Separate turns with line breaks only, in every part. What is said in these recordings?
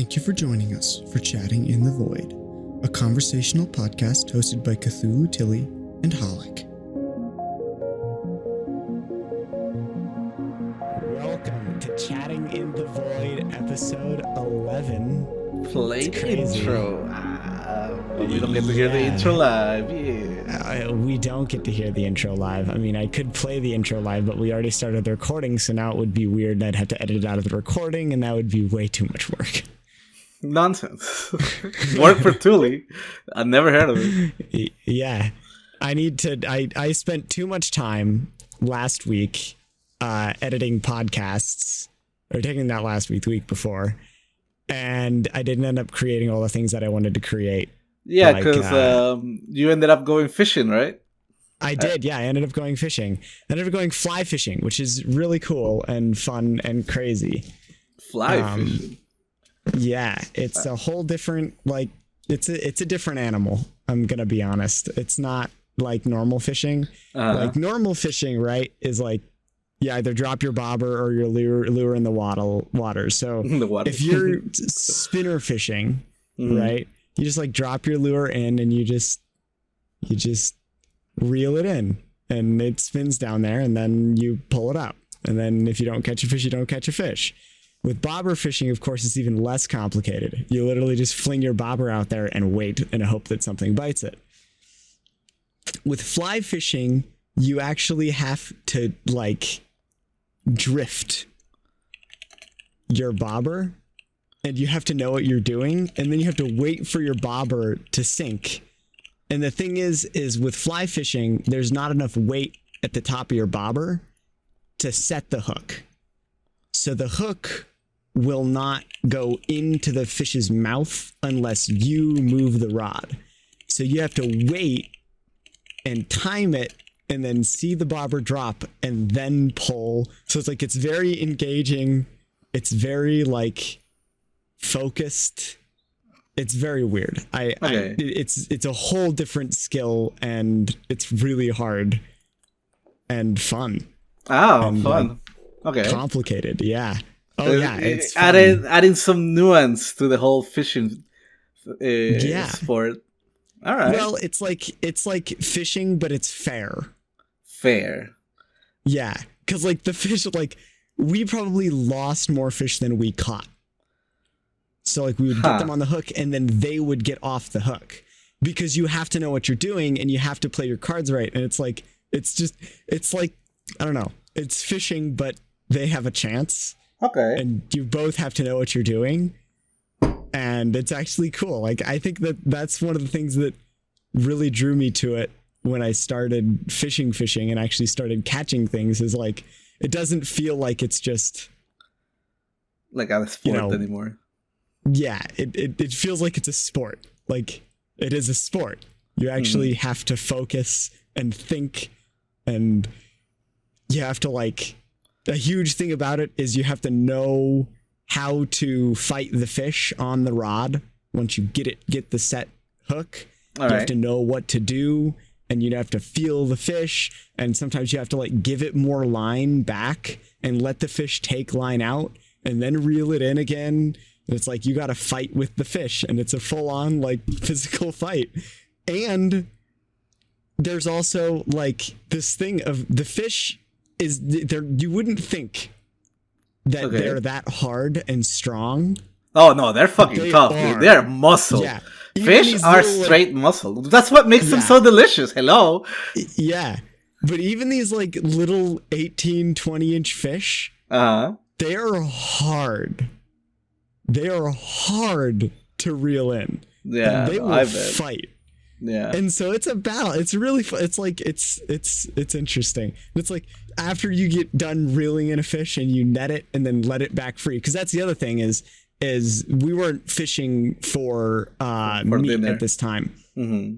Thank you for joining us for Chatting in the Void, a conversational podcast hosted by Cthulhu, Tilly, and Hallik.
Welcome to Chatting in the Void, episode 11.
Play the intro. We don't get to hear the intro live. Yeah.
We don't get to hear the intro live. I mean, I could play the intro live, but we already started the recording, so now it would be weird, and I'd have to edit it out of the recording, and that would be way too much work.
Nonsense. Work for Tilly. I've never heard of it.
Yeah. I spent too much time last week editing podcasts, or taking that last week, the week before, and I didn't end up creating all the things that I wanted to create.
Yeah, because you ended up going fishing, right?
I did, yeah. I ended up going fishing. I ended up going fly fishing, which is really cool and fun and crazy.
Fly fishing?
Yeah, it's a whole different, like, it's a different animal, I'm going to be honest. It's not like normal fishing. Like, normal fishing, right, is like, you either drop your bobber or your lure in the water. So if you're spinner fishing, right, you just like drop your lure in and you just reel it in and it spins down there and then you pull it up. And then if you don't catch a fish, you don't catch a fish. With bobber fishing, of course, it's even less complicated. You literally just fling your bobber out there and wait and hope that something bites it. With fly fishing, you actually have to like drift your bobber, and you have to know what you're doing, and then you have to wait for your bobber to sink. And the thing is with fly fishing, there's not enough weight at the top of your bobber to set the hook. So the hook will not go into the fish's mouth unless you move the rod. So you have to wait and time it and then see the bobber drop and then pull. So it's like, it's very engaging. It's very like focused. It's very weird. It's a whole different skill, and it's really hard and fun.
Oh, and fun. Okay.
Complicated. Yeah. Oh yeah. It's
adding some nuance to the whole fishing sport. All right.
Well, it's like fishing, but it's fair.
Fair.
Yeah, because like the fish, like we probably lost more fish than we caught. So like we would get them on the hook and then they would get off the hook, because you have to know what you're doing and you have to play your cards right. And it's like, it's like, I don't know, it's fishing, but they have a chance.
Okay.
And you both have to know what you're doing. And it's actually cool. Like, I think that's one of the things that really drew me to it when I started fishing and actually started catching things, is like, it doesn't feel like it's just
like a sport anymore.
Yeah, it feels like it's a sport. Like, it is a sport. You actually have to focus and think, and you have to, like, a huge thing about it is you have to know how to fight the fish on the rod. Once you get the set hook, you have to know what to do, and you have to feel the fish, and sometimes you have to like give it more line back and let the fish take line out and then reel it in again. And it's like you got to fight with the fish, and it's a full-on like physical fight. And there's also like this thing of the fish is there. You wouldn't think that they're that hard and strong.
Oh no, they're fucking tough, dude. They're muscle. Yeah. Fish are straight muscle. That's what makes them so delicious. Hello.
Yeah. But even these like little 18, 20-inch fish, they are hard. They are hard to reel in.
Yeah.
And they will fight.
Yeah.
And so it's a battle. It's really fun. It's like, it's interesting. It's like after you get done reeling in a fish and you net it and then let it back free. Because that's the other thing is we weren't fishing for meat dinner at this time. Mm-hmm.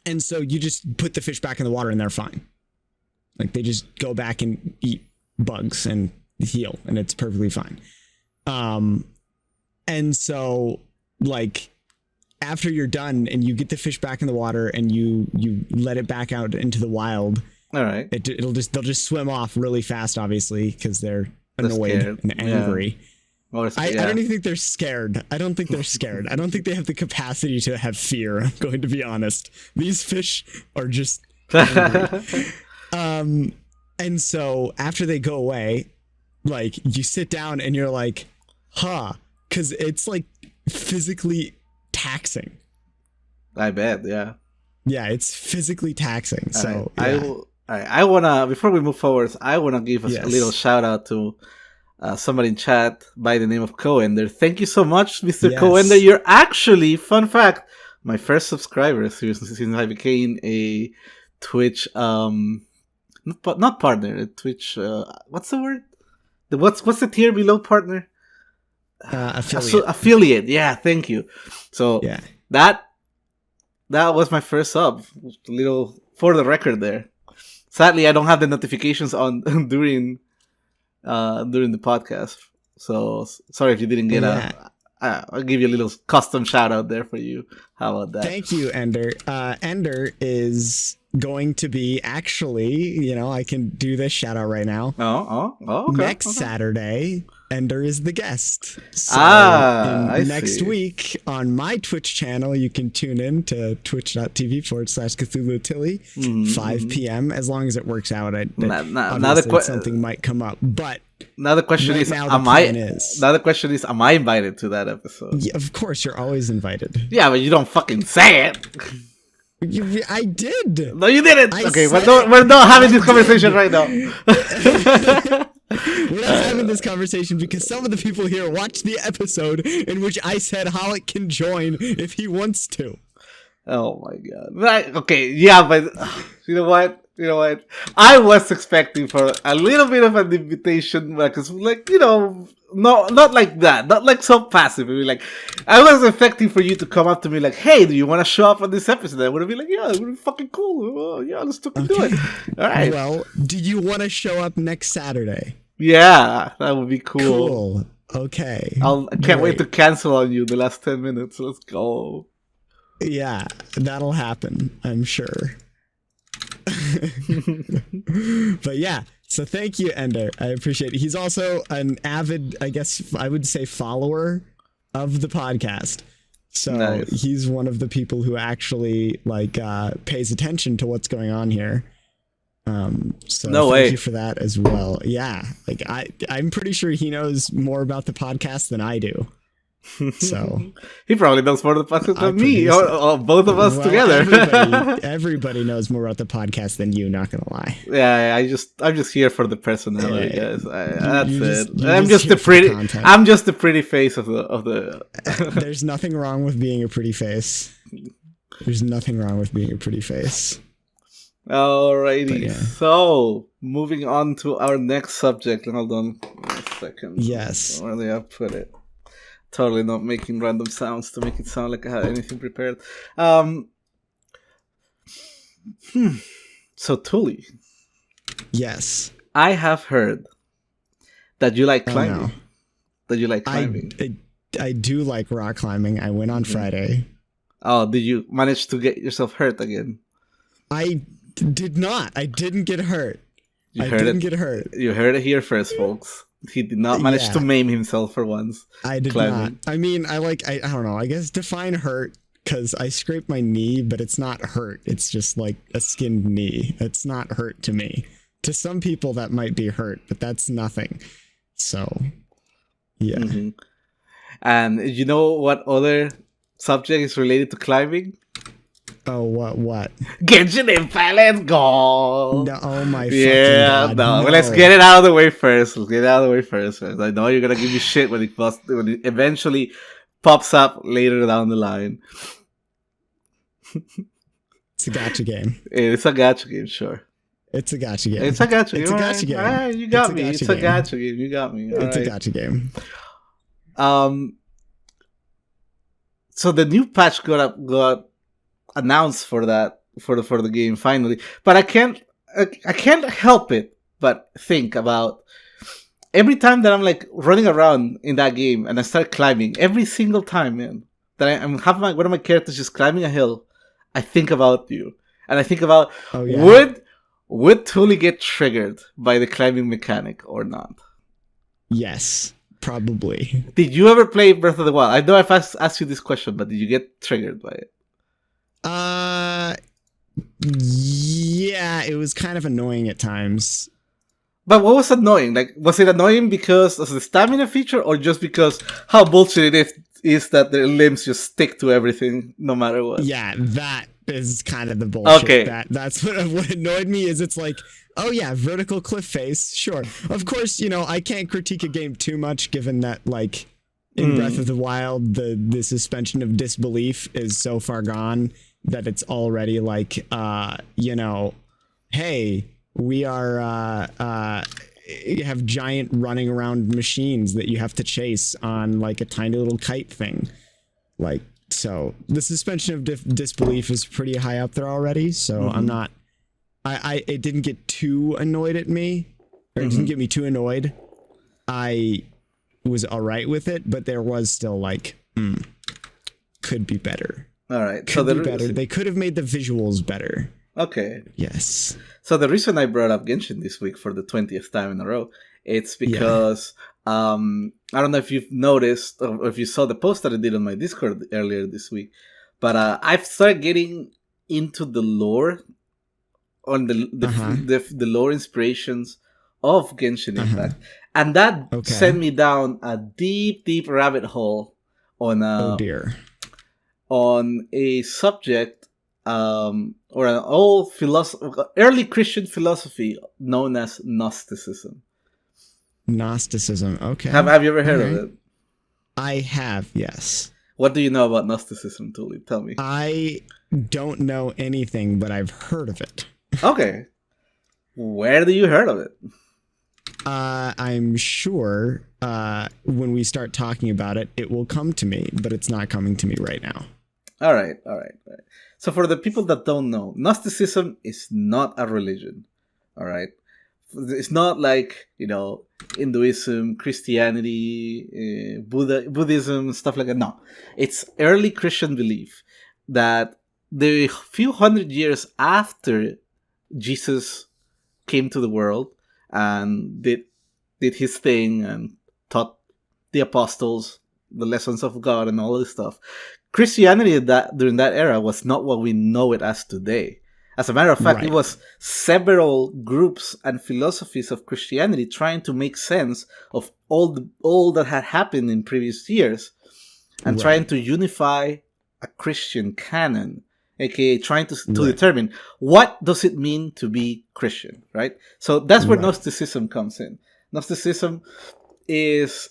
And so you just put the fish back in the water and they're fine. Like they just go back and eat bugs and heal, and it's perfectly fine. And so like after you're done and you get the fish back in the water and you let it back out into the wild, all right, they'll just swim off really fast, obviously, because they're annoyed and angry. I don't even think they're scared. I don't think they're scared. I don't think they have the capacity to have fear. I'm going to be honest. These fish are just angry. And so after they go away, like you sit down and you're like, huh, because it's like physically taxing.
I bet, yeah.
Yeah, it's physically taxing. So
I wanna, before we move forward, I wanna give us a little shout out to somebody in chat by the name of Coender. Thank you so much, Mr. Coender. You're actually, fun fact, my first subscriber since I became a Twitch, not partner, a Twitch, what's the word? What's the tier below partner? Affiliate. Yeah, thank you. So that was my first sub. A little for the record there. Sadly, I don't have the notifications on during the podcast. So sorry if you didn't get I'll give you a little custom shout out there for you. How about that?
Thank you, Ender. Ender is going to be actually, I can do this shout out right now.
Okay.
Next Saturday, Ender is the guest. So next week on my Twitch channel, you can tune in to twitch.tv/Cthulhu Tilly, 5 p.m. as long as it works out. Something might come up, but
now the question is, am I invited to that episode?
Yeah, of course, you're always invited.
Yeah, but you don't fucking say it.
I did.
No, you didn't. We're not having this conversation right now.
We're not having this conversation because some of the people here watched the episode in which I said Hallik can join if he wants to.
Oh my god. Right. Okay. Yeah, but you know what? I was expecting for a little bit of an invitation, because, not like that, not like so passive. I was expecting for you to come up to me like, "Hey, do you want to show up on this episode?" I would have been like, "Yeah, it would be fucking cool. Oh, yeah, let's fucking do it." All right.
Well, do you want to show up next Saturday?
Yeah, that would be cool.
Cool. Okay.
I can't wait to cancel on you the last 10 minutes. Let's go.
Yeah, that'll happen, I'm sure. But yeah, so thank you, Ender. I appreciate it. He's also an avid, I guess I would say, follower of the podcast. So he's one of the people who actually pays attention to what's going on here. So thank you for that as well. Yeah, I'm pretty sure he knows more about the podcast than I do. So
he probably knows more about the podcast than me, or both of us together.
everybody knows more about the podcast than you, not gonna lie.
Yeah, I'm just here for the personality, guys. That's it. I'm just the pretty face of the
There's nothing wrong with being a pretty face. There's nothing wrong with being a pretty face.
Alrighty, so moving on to our next subject. Hold on a second.
Yes.
Where did I put it? Totally not making random sounds to make it sound like I had anything prepared. So Tully.
Yes.
I have heard that you like climbing. Oh, no. That you like climbing.
I do like rock climbing. I went on Friday.
Oh, did you manage to get yourself hurt again?
I did not. I didn't get hurt. I didn't get hurt.
You heard it here first, folks. He did not manage to maim himself for once.
I did not. I mean, I don't know. I guess define hurt, because I scraped my knee, but it's not hurt. It's just like a skinned knee. It's not hurt to me. To some people, that might be hurt, but that's nothing. So, yeah.
Mm-hmm. And you know what other subject is related to climbing?
Oh, what?
Genshin Impact, let's go!
No, oh my fucking God.
No. Let's get it out of the way first. I know you're gonna give me shit when it eventually pops up later down the line.
It's a gacha game.
It's a gacha game, sure.
It's a gacha game.
It's a gacha game.
It's a gacha game.
All right, you got me. It's a gacha game. You got me.
It's a gacha game.
So the new patch got announced for the game finally, but I can't help it but think about every time that I'm like running around in that game and I start climbing, every single time, man, that I'm having one of my characters just climbing a hill, I think about you, and I think about would Tully get triggered by the climbing mechanic or not?
Yes. probably.
Did you ever play Breath of the Wild? I know I've asked you this question, but did you get triggered by it?
Yeah, it was kind of annoying at times.
But what was annoying? Like, was it annoying because of the stamina feature, or just because how bullshit it is that their limbs just stick to everything no matter what?
Yeah, that is kind of the bullshit.
Okay.
That's what annoyed me is it's like, oh yeah, vertical cliff face, sure. Of course, I can't critique a game too much given that, like, in Breath of the Wild, the suspension of disbelief is so far gone that it's already like, hey, we are you have giant running around machines that you have to chase on like a tiny little kite thing. Like, so the suspension of disbelief is pretty high up there already. So I'm not, it didn't get too annoyed at me, or it didn't get me too annoyed. I was all right with it, but there was still like, could be better.
All right.
Could be better. They could have made the visuals better.
Okay.
Yes.
So the reason I brought up Genshin this week for the 20th time in a row, it's because I don't know if you've noticed or if you saw the post that I did on my Discord earlier this week, but I've started getting into the lore on the lore inspirations of Genshin Impact, and that sent me down a deep rabbit hole on
oh dear,
on a subject. Or an old early Christian philosophy known as Gnosticism.
Gnosticism, okay.
Have you ever heard of it?
I have, yes.
What do you know about Gnosticism, Tully? Tell me.
I don't know anything, but I've heard of it.
Okay. Where do you heard of it?
I'm sure when we start talking about it, it will come to me, but it's not coming to me right now. All
right. So for the people that don't know, Gnosticism is not a religion. All right. It's not like, Hinduism, Christianity, Buddhism, stuff like that. No, it's early Christian belief that the few hundred years after Jesus came to the world and did his thing and taught the apostles the lessons of God and all this stuff, Christianity during that era was not what we know it as today. As a matter of fact, it was several groups and philosophies of Christianity trying to make sense of all that had happened in previous years and trying to unify a Christian canon, aka trying to determine what does it mean to be Christian, right? So that's where Gnosticism comes in. Gnosticism is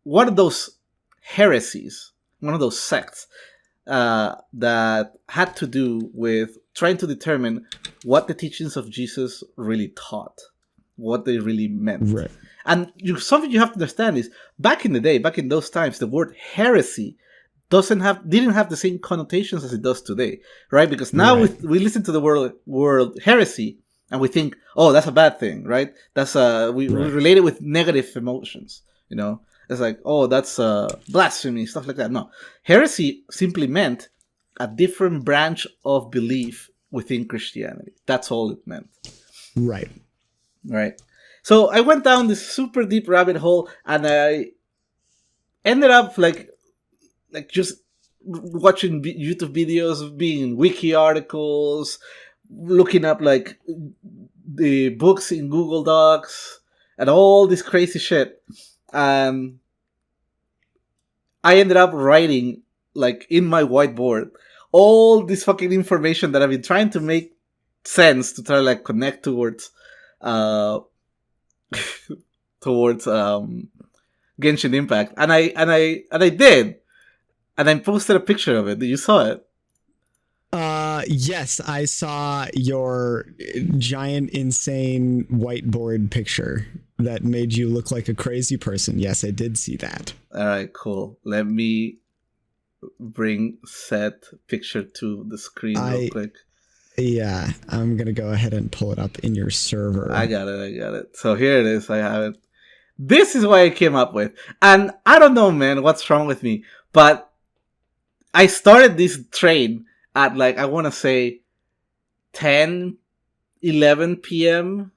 one of those heresies, one of those sects that had to do with trying to determine what the teachings of Jesus really taught, what they really meant. Right. And something you have to understand is, back in the day, back in those times, the word heresy didn't have the same connotations as it does today, right? Because now we listen to the word heresy and we think, oh, that's a bad thing, right? That's we relate it with negative emotions, It's like, oh, that's blasphemy, stuff like that. No, heresy simply meant a different branch of belief within Christianity. That's all it meant.
Right.
So I went down this super deep rabbit hole, and I ended up like just watching YouTube videos, being wiki articles, looking up like the books in Google Docs, and all this crazy shit. I ended up writing, like, in my whiteboard, all this fucking information that I've been trying to make sense to try to, like, connect towards Genshin Impact, and I did, and I posted a picture of it. Did you saw it?
Yes, I saw your giant, insane whiteboard picture that made you look like a crazy person. Yes, I did see that.
All right, cool. Let me bring said picture to the screen real quick.
Yeah, I'm going to go ahead and pull it up in your server.
I got it. So here it is. I have it. This is what I came up with. And I don't know, man, what's wrong with me, but I started this train at, like, I want to say 10, 11 p.m.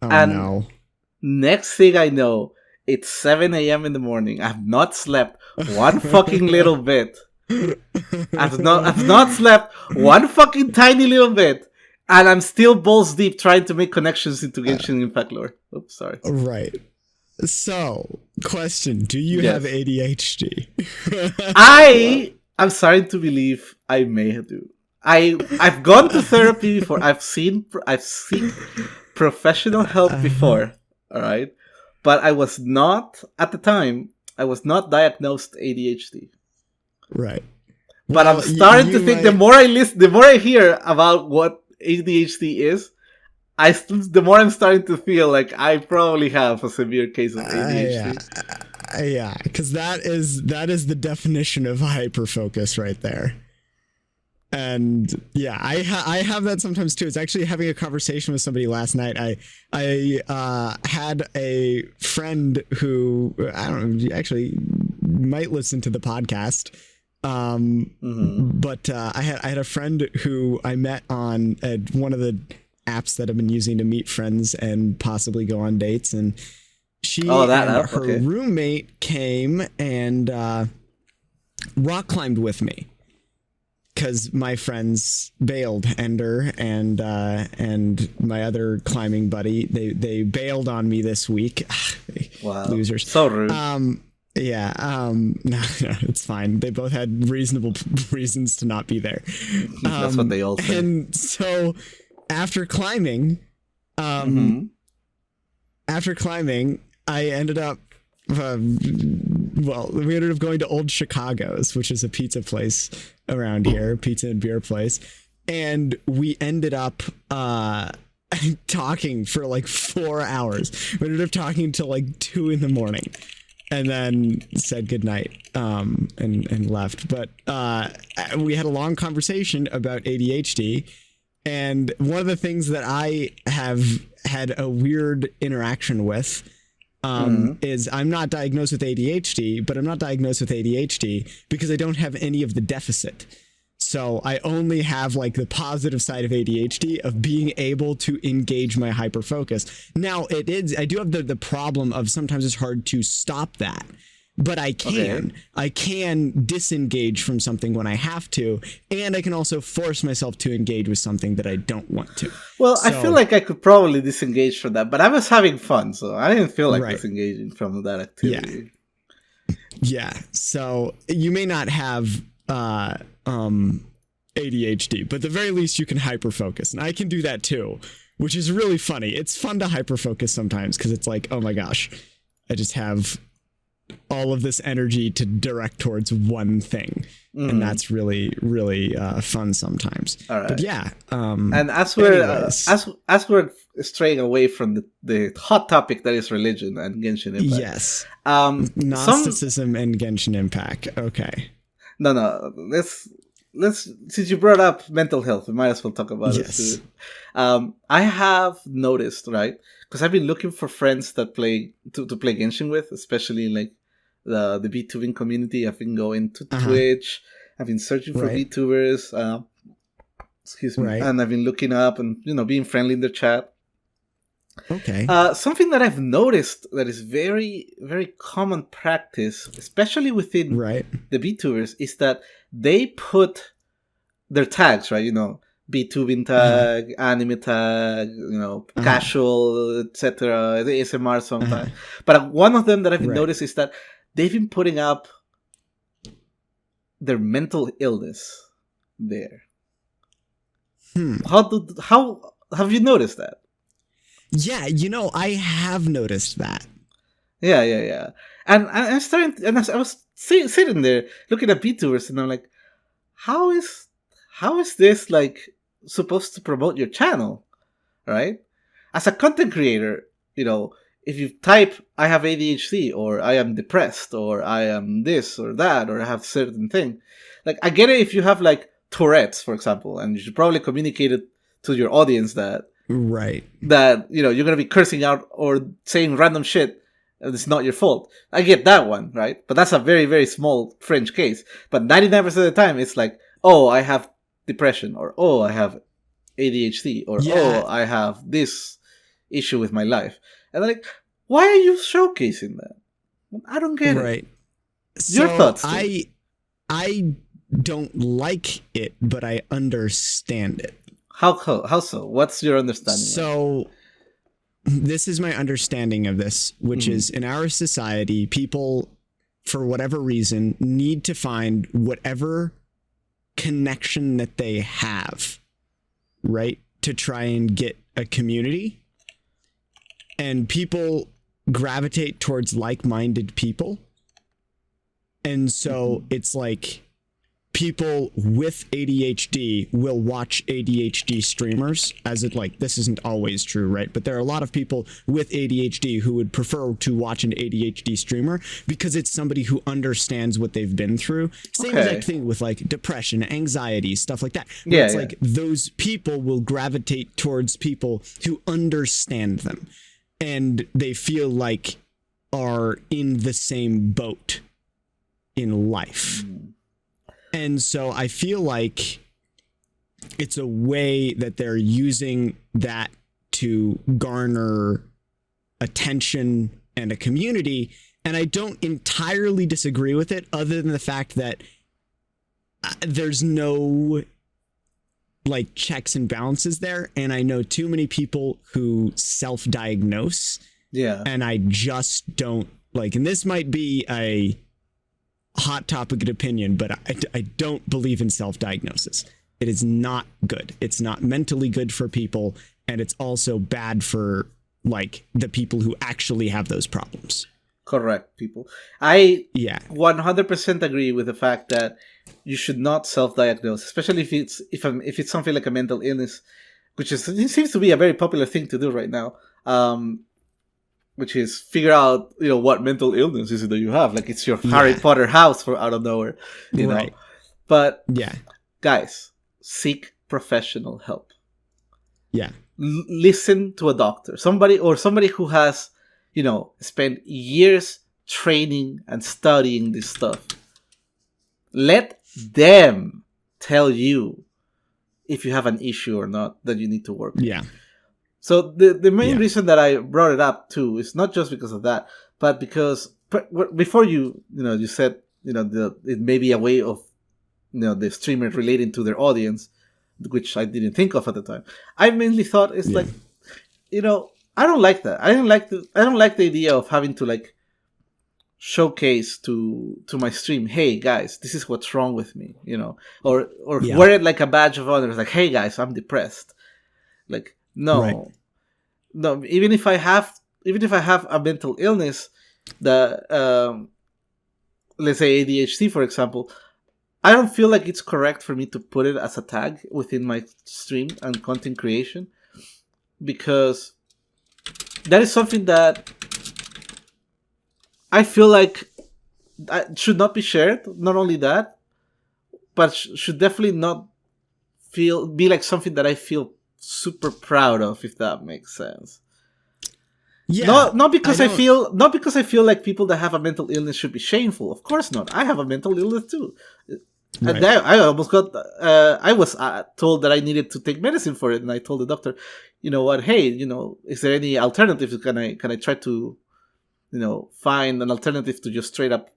Oh, and no.
Next thing I know, It's 7 a.m. in the morning. I've not slept one fucking little bit. I've not slept one fucking tiny little bit. And I'm still balls deep trying to make connections into Genshin Impact lore. Oops, sorry.
Right. So, question, do you have ADHD?
I'm starting to believe I may do. I've gone to therapy before. I've seen professional help before, all right? But I was not, at the time, I was not diagnosed ADHD.
Right.
But I'm starting to think the more I hear about what ADHD is, the more I'm starting to feel like I probably have a severe case of ADHD.
Yeah, because that is the definition of hyperfocus right there. And yeah, I have that sometimes too. It's actually having a conversation with somebody last night. I had a friend who I don't know, actually might listen to the podcast. But I had a friend who I met on one of the apps that I've been using to meet friends and possibly go on dates, and she and her roommate came and rock climbed with me because my friends bailed, Ender and my other climbing buddy, they bailed on me this week.
Wow,
losers,
so rude.
Yeah, no, it's fine. They both had reasonable reasons to not be there.
That's what they all say.
And so after climbing, I ended up, we ended up going to Old Chicago's, which is a pizza place around here, pizza and beer place. And we ended up, talking for like 4 hours. We ended up talking till like 2 a.m. and then said goodnight, and left. But we had a long conversation about ADHD. And one of the things that I have had a weird interaction with is I'm not diagnosed with ADHD, but I'm not diagnosed with ADHD because I don't have any of the deficit. So I only have like the positive side of ADHD of being able to engage my hyperfocus. Now I do have the problem of sometimes it's hard to stop that, but I can disengage from something when I have to. And I can also force myself to engage with something that I don't want to.
Well, I feel like I could probably disengage from that, but I was having fun. So I didn't feel like disengaging from that activity.
Yeah. So you may not have, ADHD, but at the very least you can hyperfocus, and I can do that too, which is really funny. It's fun to hyperfocus sometimes because it's like, oh my gosh, I just have all of this energy to direct towards one thing, and that's really, really fun sometimes. All right. But yeah,
and as we're straying away from the hot topic that is religion and Genshin Impact,
yes, Gnosticism and Genshin Impact. Okay.
No. Let's since you brought up mental health, we might as well talk about it too. I have noticed, right? Because I've been looking for friends that play to play Genshin with, especially like the VTubing community. I've been going to Twitch. I've been searching for VTubers. Excuse me. And I've been looking up and being friendly in their chat.
Okay.
Something that I've noticed that is very, very common practice, especially within the VTubers, is that they put their tags, right? VTubing tag, anime tag, casual, etc. The ASMR sometimes. But one of them that I've noticed is that they've been putting up their mental illness there. How have you noticed that?
Yeah, I have noticed that.
Yeah. And I'm starting, and I was sitting there looking at VTubers, and I'm like, how is this like supposed to promote your channel, right? As a content creator, if you type I have ADHD or I am depressed or I am this or that or I have certain thing, like I get it if you have like Tourette's, for example, and you should probably communicate it to your audience that you're gonna be cursing out or saying random shit and it's not your fault. I get that one, right? But that's a very, very small fringe case. But 99% of the time it's like, oh, I have depression, or oh, I have ADHD, or oh, I have this issue with my life. And like, Why are you showcasing that? I don't get it.
Right.
Your thoughts,
I don't like it, but I understand it.
How so? What's your understanding?
So this is my understanding of this, which is in our society, people, for whatever reason, need to find whatever connection that they have, right, to try and get a community. And people gravitate towards like-minded people. And so it's like people with ADHD will watch ADHD streamers, as it, like, this isn't always true, right? But there are a lot of people with ADHD who would prefer to watch an ADHD streamer because it's somebody who understands what they've been through. Same exact thing with like depression, anxiety, stuff like that. Yeah, it's like those people will gravitate towards people who understand them and they feel like are in the same boat in life. And so I feel like it's a way that they're using that to garner attention and a community. And I don't entirely disagree with it, other than the fact that there's no like checks and balances there. And I know too many people who self-diagnose. Yeah. And I just don't like, and this might be a hot topic of opinion, but I don't believe in self-diagnosis. It is not good. It's not mentally good for people, and it's also bad for like the people who actually have those problems.
Correct, people. I 100% agree with the fact that you should not self-diagnose, especially if it's something like a mental illness, which is, it seems to be a very popular thing to do right now. Which is figure out, what mental illness is it that you have. Like it's your Harry Potter house for out of nowhere, you know. But guys, seek professional help. Yeah. Listen to a doctor, somebody who has, spent years training and studying this stuff. Let them tell you if you have an issue or not that you need to work on. Yeah. So the main reason that I brought it up too is not just because of that, but because before you said it may be a way of the streamer relating to their audience, which I didn't think of at the time. I mainly thought it's like I don't like that. I don't like the idea of having to like showcase to my stream, hey guys, this is what's wrong with me, or wear it like a badge of honor. It's like, hey guys, I'm depressed. Like. No, even if I have a mental illness, let's say ADHD, for example, I don't feel like it's correct for me to put it as a tag within my stream and content creation, because that is something that I feel like should not be shared. Not only that, but should definitely not be like something that I feel super proud of, if that makes sense. Yeah. Not because I feel like people that have a mental illness should be shameful. Of course not. I have a mental illness too. Right. And I almost got. I was told that I needed to take medicine for it, and I told the doctor, you know what? Hey, is there any alternative? Can I try to, find an alternative to just straight up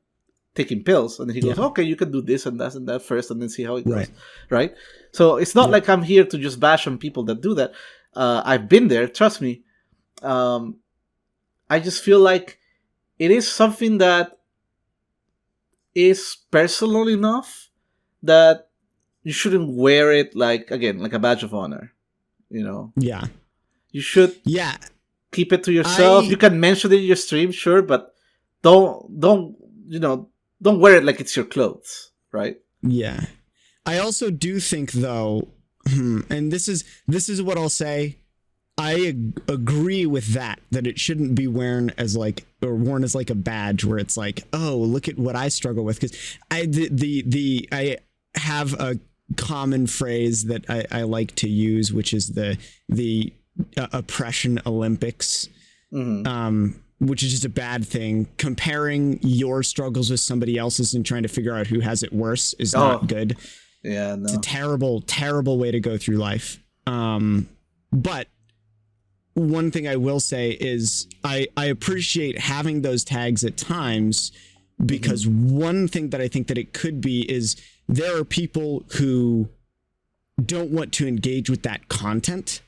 taking pills? And he goes, okay, you can do this and that first, and then see how it goes. Right? So it's not like I'm here to just bash on people that do that. I've been there, trust me. I just feel like it is something that is personal enough that you shouldn't wear it like a badge of honor. Yeah. You should keep it to yourself. You can mention it in your stream, sure, but don't wear it like it's your clothes, right? Yeah.
I also do think, though, and this is what I'll say. I agree with that it shouldn't be worn as like a badge where it's like, oh, look at what I struggle with. Because I have a common phrase that I like to use, which is the oppression Olympics. Mm-hmm. Which is just a bad thing. Comparing your struggles with somebody else's and trying to figure out who has it worse is not good. Yeah, no. It's a terrible, terrible way to go through life. But one thing I will say is I appreciate having those tags at times, because one thing that I think that it could be is there are people who don't want to engage with that content.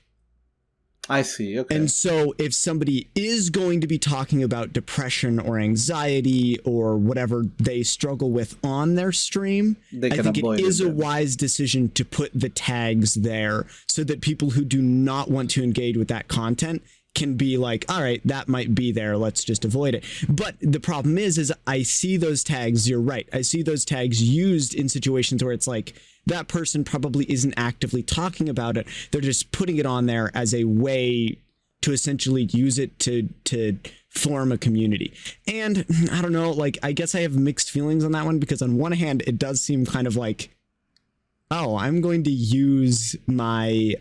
I see. Okay.
And so if somebody is going to be talking about depression or anxiety or whatever they struggle with on their stream, I think it is a wise decision to put the tags there so that people who do not want to engage with that content can be like, all right, that might be there, let's just avoid it. But the problem is I see those tags, you're right, I see those tags used in situations where it's like, that person probably isn't actively talking about it. They're just putting it on there as a way to essentially use it to form a community. And I don't know, like, I guess I have mixed feelings on that one, because on one hand, it does seem kind of like, oh, I'm going to use my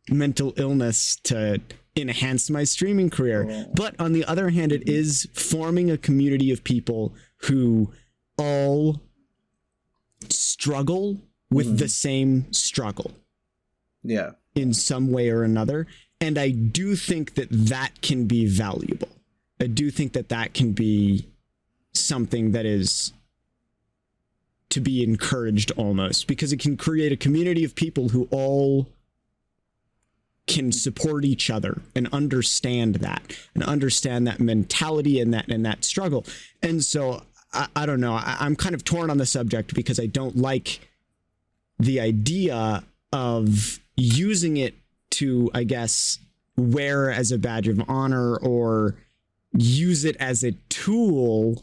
mental illness to enhance my streaming career. But on the other hand, it is forming a community of people who all struggle with the same struggle.
Yeah.
In some way or another. And I do think that that can be valuable. I do think that that can be something that is to be encouraged almost, because it can create a community of people who all can support each other and understand that mentality and that struggle. And so I don't know. I'm kind of torn on the subject, because I don't like the idea of using it to, I guess, wear as a badge of honor or use it as a tool,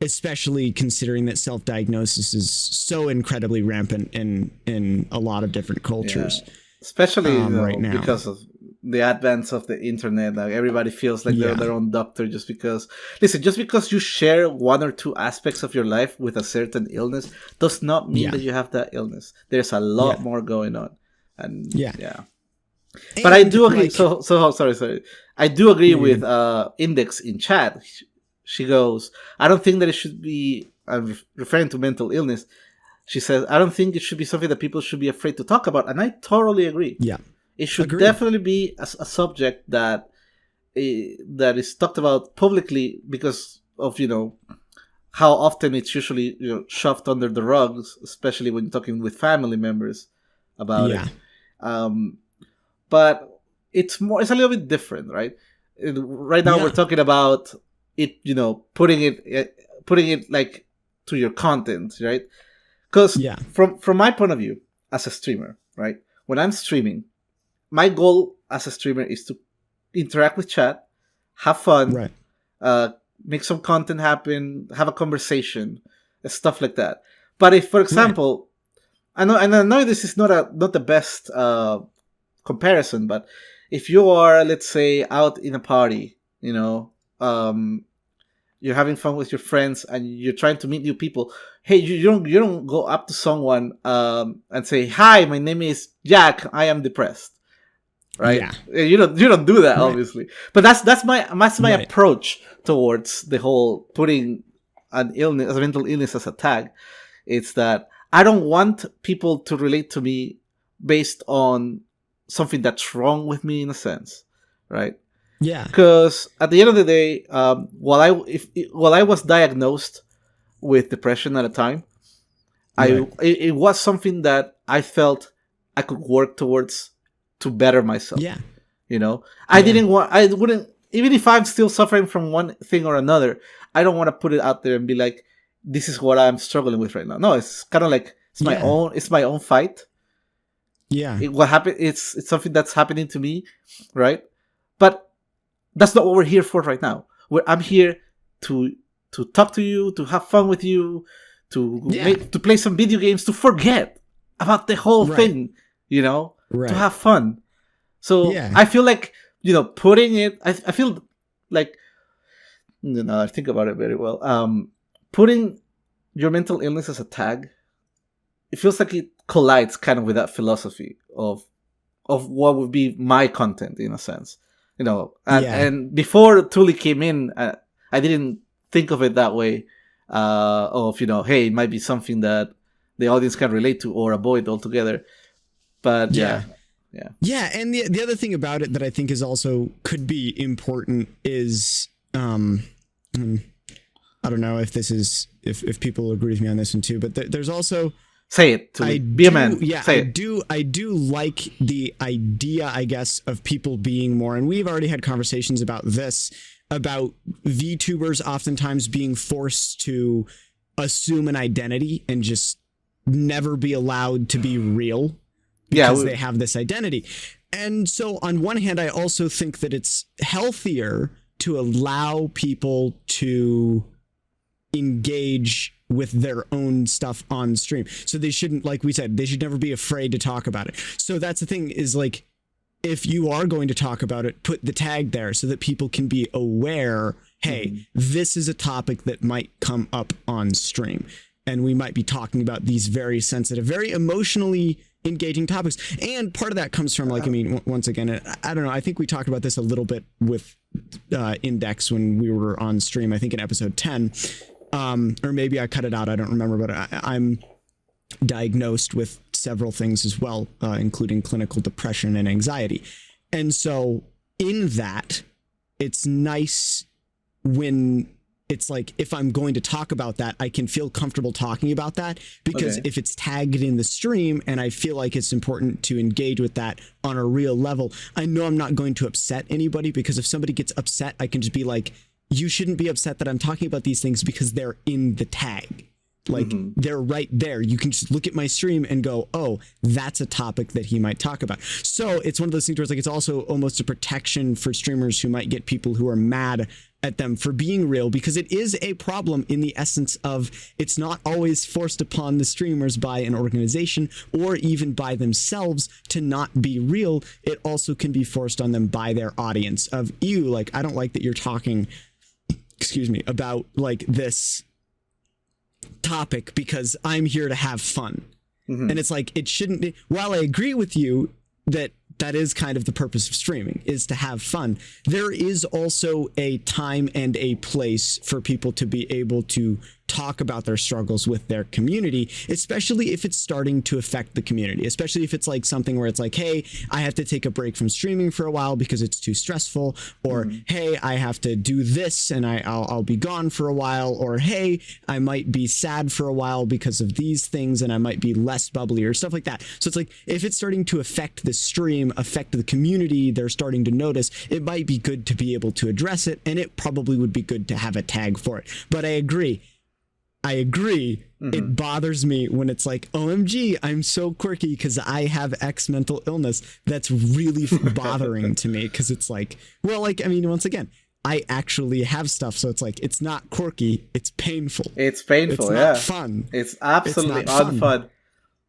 especially considering that self-diagnosis is so incredibly rampant in a lot of different cultures.
Yeah. Especially
right now,
because of the advance of the internet. Like, everybody feels like they're their own doctor just because you share one or two aspects of your life with a certain illness does not mean that you have that illness. There's a lot more going on. And but I do agree. Like, sorry. I do agree with Index in chat. She goes, I don't think that it should be, I'm referring to mental illness. She says, I don't think it should be something that people should be afraid to talk about. And I totally agree. Yeah. It should definitely be a subject that is talked about publicly, because of, how often it's usually, shoved under the rugs, especially when you're talking with family members about it. But it's a little bit different, right? Right now we're talking about it, putting it like to your content, right? Because from my point of view as a streamer, right? When I'm streaming, my goal as a streamer is to interact with chat, have fun, make some content happen, have a conversation, stuff like that. But if, for example, I know this is not the best comparison, but if you are, let's say, out in a party, you're having fun with your friends and you're trying to meet new people. Hey, you don't go up to someone and say, "Hi, my name is Jack. I am depressed." Right? Yeah. You don't do that, obviously. But that's my approach towards the whole putting a mental illness as a tag. It's that I don't want people to relate to me based on something that's wrong with me, in a sense, right? Yeah. Because at the end of the day, while I was diagnosed with depression at a time, it was something that I felt I could work towards to better myself. Yeah. I wouldn't, even if I'm still suffering from one thing or another, I don't want to put it out there and be like, this is what I'm struggling with right now. No, it's kind of like, it's my own fight. Yeah. What happened? It's something that's happening to me, right? But that's not what we're here for right now. I'm here to talk to you, to have fun with you, to play some video games, to forget about the whole thing, to have fun. So I feel like, putting it, I feel like, I think about it very well. Putting your mental illness as a tag, it feels like it collides kind of with that philosophy of what would be my content, in a sense. And before Tilly came in, I didn't think of it that way. Hey, it might be something that the audience can relate to or avoid altogether. But
Yeah, and the other thing about it that I think is also could be important is I don't know if this is if people agree with me on this one too, but there's also
say it. Be a man.
Yeah,
say
I do like the idea, I guess, of people being more, and we've already had conversations about this, about VTubers oftentimes being forced to assume an identity and just never be allowed to be real because they have this identity. And so on one hand, I also think that it's healthier to allow people to engage with their own stuff on stream. So they shouldn't, like we said, they should never be afraid to talk about it. So that's the thing, is like, if you are going to talk about it, put the tag there so that people can be aware, hey, this is a topic that might come up on stream. And we might be talking about these very sensitive, very emotionally engaging topics. And part of that comes from, like, I mean, once again, I don't know, I think we talked about this a little bit with Index when we were on stream, I think in episode 10. Or maybe I cut it out, I don't remember, but I'm diagnosed with several things as well, including clinical depression and anxiety. And so in that, it's nice when it's like, if I'm going to talk about that, I can feel comfortable talking about that, because if it's tagged in the stream and I feel like it's important to engage with that on a real level, I know I'm not going to upset anybody, because if somebody gets upset, I can just be like, you shouldn't be upset that I'm talking about these things because they're in the tag. Like, they're right there. You can just look at my stream and go, oh, that's a topic that he might talk about. So it's one of those things where it's like, it's also almost a protection for streamers who might get people who are mad at them for being real, because it is a problem in the essence of, it's not always forced upon the streamers by an organization or even by themselves to not be real. It also can be forced on them by their audience of, ew, like, I don't like that you're talking, excuse me, about like this topic because I'm here to have fun. And it's like, it shouldn't, while I agree with you that that is kind of the purpose of streaming, is to have fun, there is also a time and a place for people to be able to talk about their struggles with their community, especially if it's starting to affect the community, especially if it's like something where it's like, hey, I have to take a break from streaming for a while because it's too stressful, or hey, I have to do this and I'll be gone for a while, or hey, I might be sad for a while because of these things and I might be less bubbly or stuff like that. So it's like, if it's starting to affect the stream, affect the community, they're starting to notice, it might be good to be able to address it, and it probably would be good to have a tag for it. But I agree. It bothers me when it's like, OMG, I'm so quirky because I have X mental illness. That's really bothering to me, because it's like, well, like, I mean, once again, I actually have stuff. So it's like, it's not quirky. It's painful.
It's painful.
It's not fun.
It's absolutely
it's not
unfun.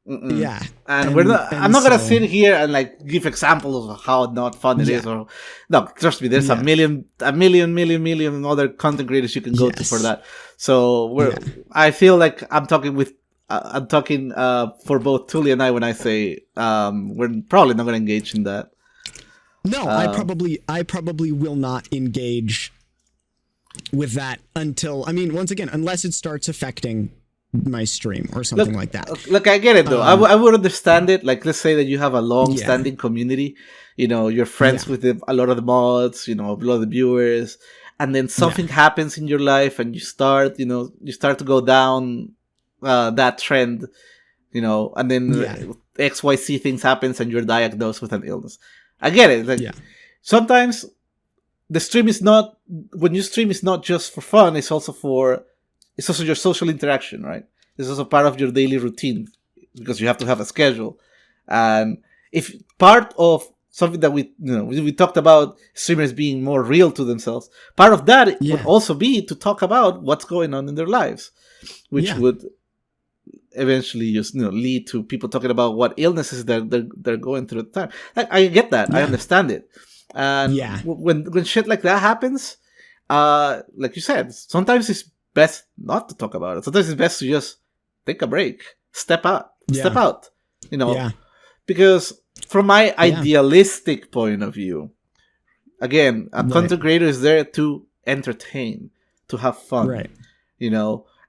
Yeah.
And we're not, I'm not going to sit here and like give examples of how not fun it is. Or no, trust me, there's a million other content creators you can go to for that. So I feel like I'm talking for both Tilly and I when I say we're probably not going to engage in that.
No, I probably will not engage with that until, I mean, once again, unless it starts affecting my stream or something like that.
Look, I get it though. I would understand it. Like, let's say that you have a long-standing community. You know, you're friends with a lot of the mods. You know, a lot of the viewers, and then something happens in your life, and you start to go down that trend. You know, and then XYZ things happens, and you're diagnosed with an illness. I get it. Like, sometimes the stream is not, when you stream, is not just for fun. It's also your social interaction, right? It's also part of your daily routine, because you have to have a schedule. And if part of something that we talked about streamers being more real to themselves, part of that would also be to talk about what's going on in their lives, which would eventually just lead to people talking about what illnesses they're going through at the time. I get that. I understand it. And when shit like that happens, like you said, sometimes it's best not to talk about it. Sometimes it's best to just take a break, step out, because from my idealistic point of view, again, a content creator is there to entertain, to have fun, right?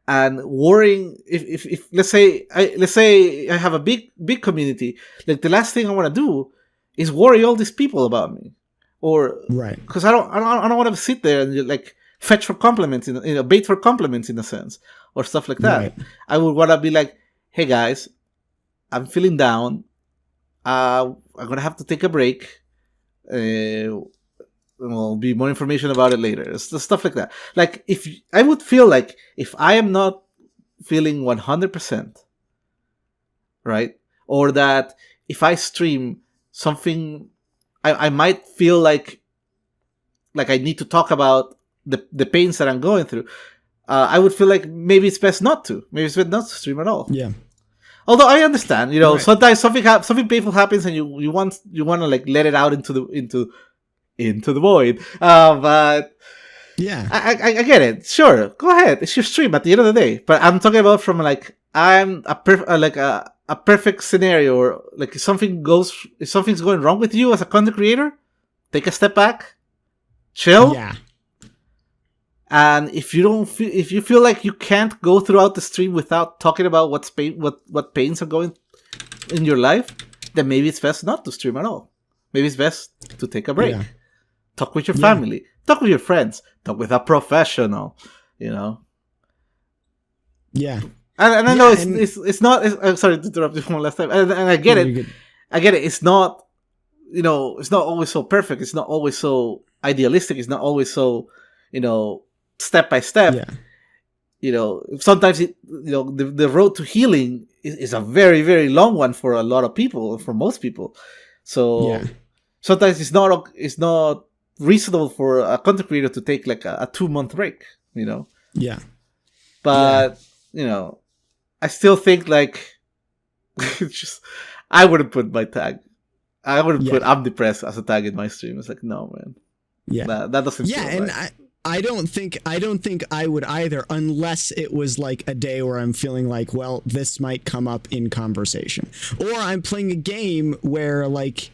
And worrying if let's say I have a big community, like the last thing I want to do is worry all these people about me, or
Right.
because I don't want to sit there and like fetch for compliments, bait for compliments in a sense, or stuff like that.
Right.
I would want to be like, hey guys, I'm feeling down. I'm gonna have to take a break. There'll be more information about it later. Stuff like that. Like if I would feel like if I am not feeling 100%, right, or that if I stream something, I might feel like I need to talk about the pains that I'm going through. I would feel like maybe it's best not to. Maybe it's best not to stream at all.
Yeah.
Although I understand,
Right.
sometimes something painful happens and you want to like let it out into the void. But
Yeah.
I get it. Sure, go ahead. It's your stream at the end of the day. But I'm talking about from like I'm a perfect scenario, or like if something's going wrong with you as a content creator, take a step back, chill.
Yeah.
And if you feel like you can't go throughout the stream without talking about what pains are going in your life, then maybe it's best not to stream at all. Maybe it's best to take a break.
Yeah.
Talk with your family. Talk with your friends. Talk with a professional.
Yeah.
And I know
Yeah,
it's not. I'm sorry to interrupt you one last time. And I get
You're
it.
good.
I get it. It's not. It's not always so perfect. It's not always so idealistic. It's not always so. Step by step.
Yeah.
Sometimes the road to healing is a very, very long one for a lot of people, for most people. So sometimes it's not reasonable for a content creator to take like a 2-month break.
Yeah.
But I still think like I wouldn't put my tag. I wouldn't put "I'm depressed" as a tag in my stream. It's like, no, man.
Yeah.
That doesn't.
Yeah,
feel
and
right.
I don't think I would either, unless it was like a day where I'm feeling like, well, this might come up in conversation, or I'm playing a game where like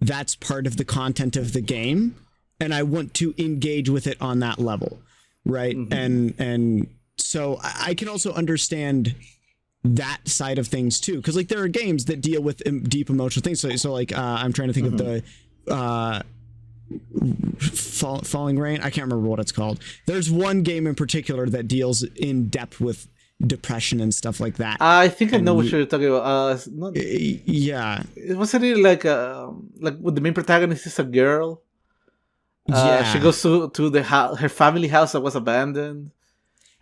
that's part of the content of the game and I want to engage with it on that level, right? Mm-hmm. And so I can also understand that side of things too, because like there are games that deal with deep emotional things. So like I'm trying to think of the Falling Rain. I can't remember what it's called. There's one game in particular that deals in depth with depression and stuff like that.
I think I know what you're talking about.
Yeah.
Wasn't it like with the main protagonist is a girl? She goes to her family house that was abandoned.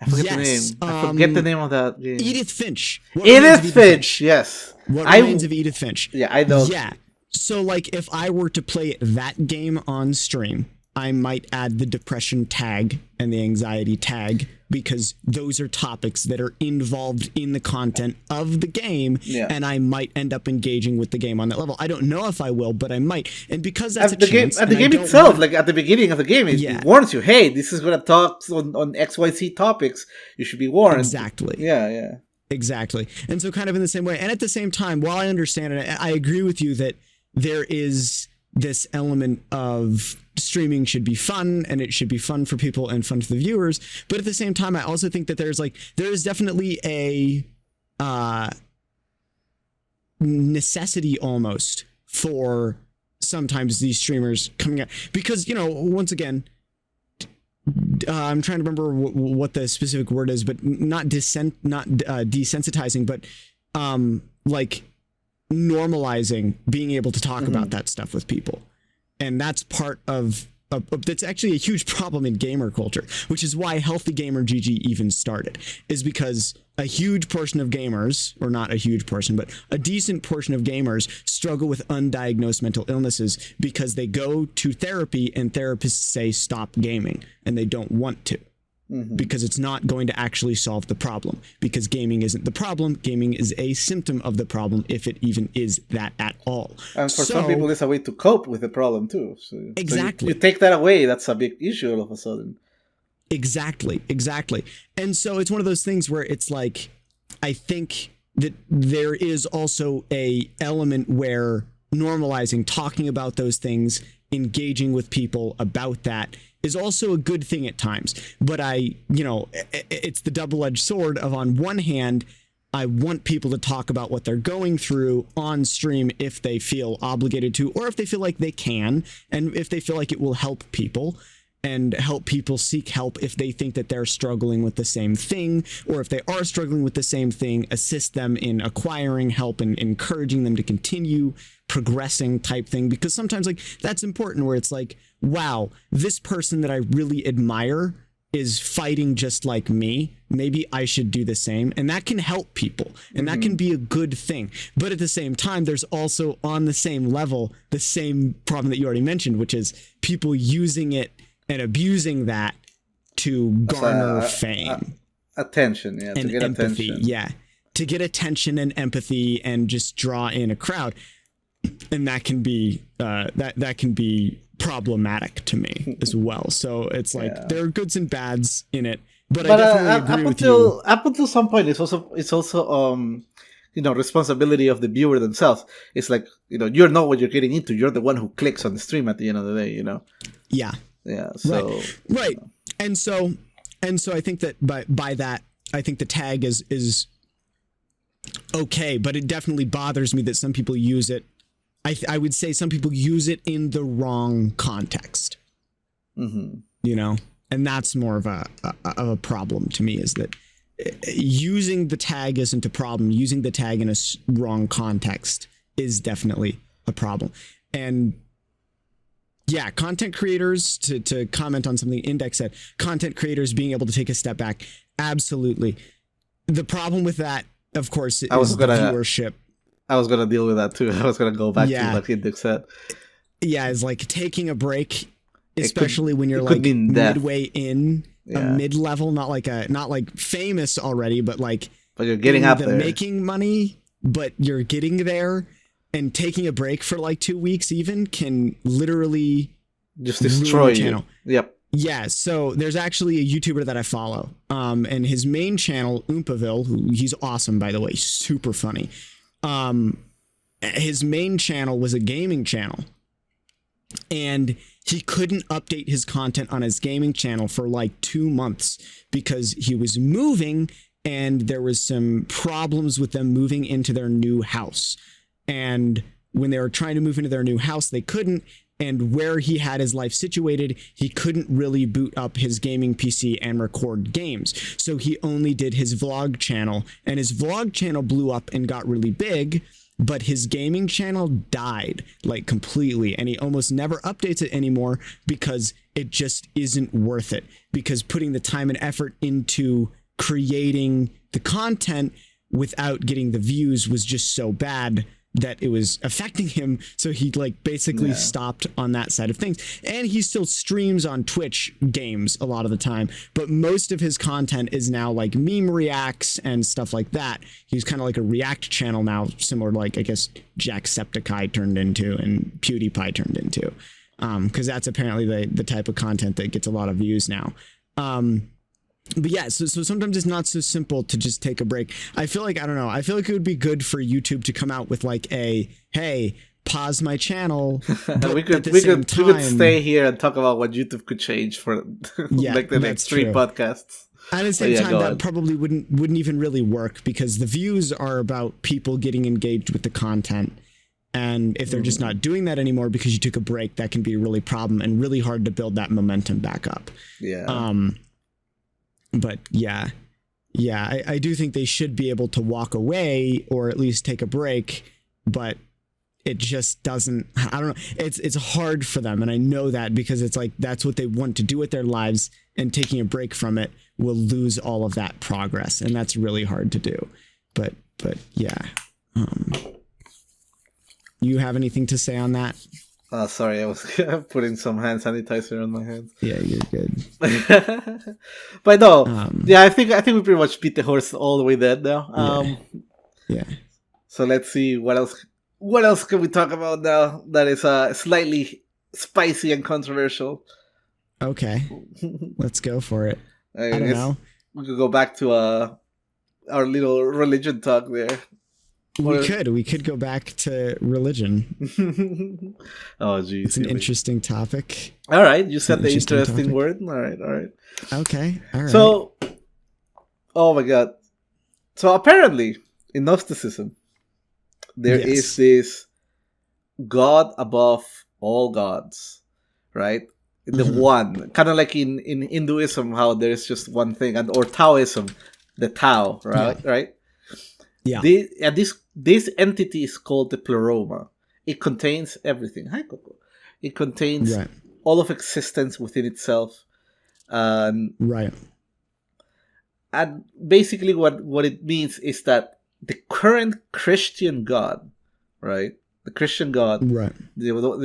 I forget the name. I forget the name of that game.
Edith Finch.
Edith Finch. Yes.
What Remains of Edith Finch?
Yeah, I know.
Yeah. So, like, if I were to play that game on stream, I might add the depression tag and the anxiety tag, because those are topics that are involved in the content of the game, and I might end up engaging with the game on that level. I don't know if I will, but I might. And because that's a chance...
The game itself, like at the beginning of the game, it warns you, hey, this is going to talk on XYZ topics. You should be warned.
Exactly.
Yeah.
Exactly. And so kind of in the same way. And at the same time, while I understand it, I agree with you that there is this element of streaming should be fun, and it should be fun for people and fun for the viewers. But at the same time, I also think that there is definitely a necessity almost for sometimes these streamers coming out, because, once again, I'm trying to remember what the specific word is, but not desensitizing, but like normalizing being able to talk about that stuff with people. And that's part of that's actually a huge problem in gamer culture, which is why Healthy Gamer GG even started, is because a huge portion of gamers, or not a huge portion, but a decent portion of gamers struggle with undiagnosed mental illnesses because they go to therapy and therapists say stop gaming, and they don't want to. Because it's not going to actually solve the problem, because gaming isn't the problem. Gaming is a symptom of the problem, if it even is that at all. And
for some people, it's a way to cope with the problem too.
Exactly.
So you take that away, that's a big issue all of a sudden.
Exactly. And so it's one of those things where it's like, I think that there is also a element where normalizing, talking about those things, engaging with people about that is also a good thing at times. But it's the double-edged sword of, on one hand, I want people to talk about what they're going through on stream if they feel obligated to, or if they feel like they can, and if they feel like it will help people. And help people seek help if they think that they're struggling with the same thing, or if they are struggling with the same thing, assist them in acquiring help and encouraging them to continue progressing type thing. Because sometimes like that's important, where it's like, wow, this person that I really admire is fighting just like me. Maybe I should do the same. And that can help people, and that can be a good thing. But at the same time, there's also on the same level, the same problem that you already mentioned, which is people using it and abusing that to garner fame,
attention,
and
to get
empathy,
attention.
to get attention and empathy, and just draw in a crowd, and that can be that can be problematic to me as well. So it's like there are goods and bads in it, but I definitely agree with you.
Up until some point, it's also responsibility of the viewer themselves. It's like you know what you're getting into. You're the one who clicks on the stream at the end of the day. Yeah. So
right. And so I think that by that, I think the tag is okay, but it definitely bothers me that some people use it. I would say some people use it in the wrong context. And that's more of a problem to me, is that using the tag isn't a problem. Using the tag in a wrong context is definitely a problem. And yeah, content creators, to comment on something Index said, content creators being able to take a step back. Absolutely. The problem with that, of course, is viewership.
I was going to deal with that too. I was going to go back to what Index said.
Yeah, it's like taking a break, especially when you're like midway in a mid-level, not like famous already, but
you're getting up there.
Making money, but you're getting there. And taking a break for like 2 weeks even can literally
just destroy
the channel.
Yep.
Yeah. So there's actually a YouTuber that I follow. And his main channel, Oompaville, who he's awesome, by the way, super funny. His main channel was a gaming channel. And he couldn't update his content on his gaming channel for like 2 months because he was moving, and there was some problems with them moving into their new house. And when they were trying to move into their new house, they couldn't. And where he had his life situated, he couldn't really boot up his gaming PC and record games. So he only did his vlog channel, and his vlog channel blew up and got really big, but his gaming channel died like completely. And he almost never updates it anymore because it just isn't worth it, because putting the time and effort into creating the content without getting the views was just so bad that it was affecting him. So he basically stopped on that side of things. And he still streams on Twitch games a lot of the time, but most of his content is now like meme reacts and stuff like that. He's kind of like a react channel now, similar to I guess Jacksepticeye turned into and PewDiePie turned into, because that's apparently the type of content that gets a lot of views now. But yeah, so sometimes it's not so simple to just take a break. I feel like, I don't know, I feel like it would be good for YouTube to come out with hey, pause my channel.
we could stay here and talk about what YouTube could change for the next 3 podcasts.
At the same time, that probably wouldn't even really work, because the views are about people getting engaged with the content. And if they're just not doing that anymore because you took a break, that can be a really problem and really hard to build that momentum back up.
Yeah.
But I do think they should be able to walk away or at least take a break, but it just doesn't, I don't know. It's hard for them. And I know that because it's like, that's what they want to do with their lives, and taking a break from it will lose all of that progress. And that's really hard to do. But yeah. You have anything to say on that?
Sorry, I was putting some hand sanitizer on my hands.
Yeah, you're good.
But no, I think we pretty much beat the horse all the way dead now.
Yeah.
So let's see what else can we talk about now that is slightly spicy and controversial.
Okay, let's go for it. I don't know.
We could go back to our little religion talk there.
We could go back to religion.
Oh, geez.
It's an interesting topic.
All right. You said the interesting word. All right.
Okay. All right.
So, oh my God. So apparently, in Gnosticism, there is this God above all gods, right? The one, kind of like in Hinduism, how there's just one thing, or Taoism, the Tao, right?
Yeah.
Right.
Yeah.
This entity is called the Pleroma. It contains everything. Hi, Coco. It contains all of existence within itself.
Right.
And basically, what it means is that the current Christian God, right? The Christian God,
right?
The one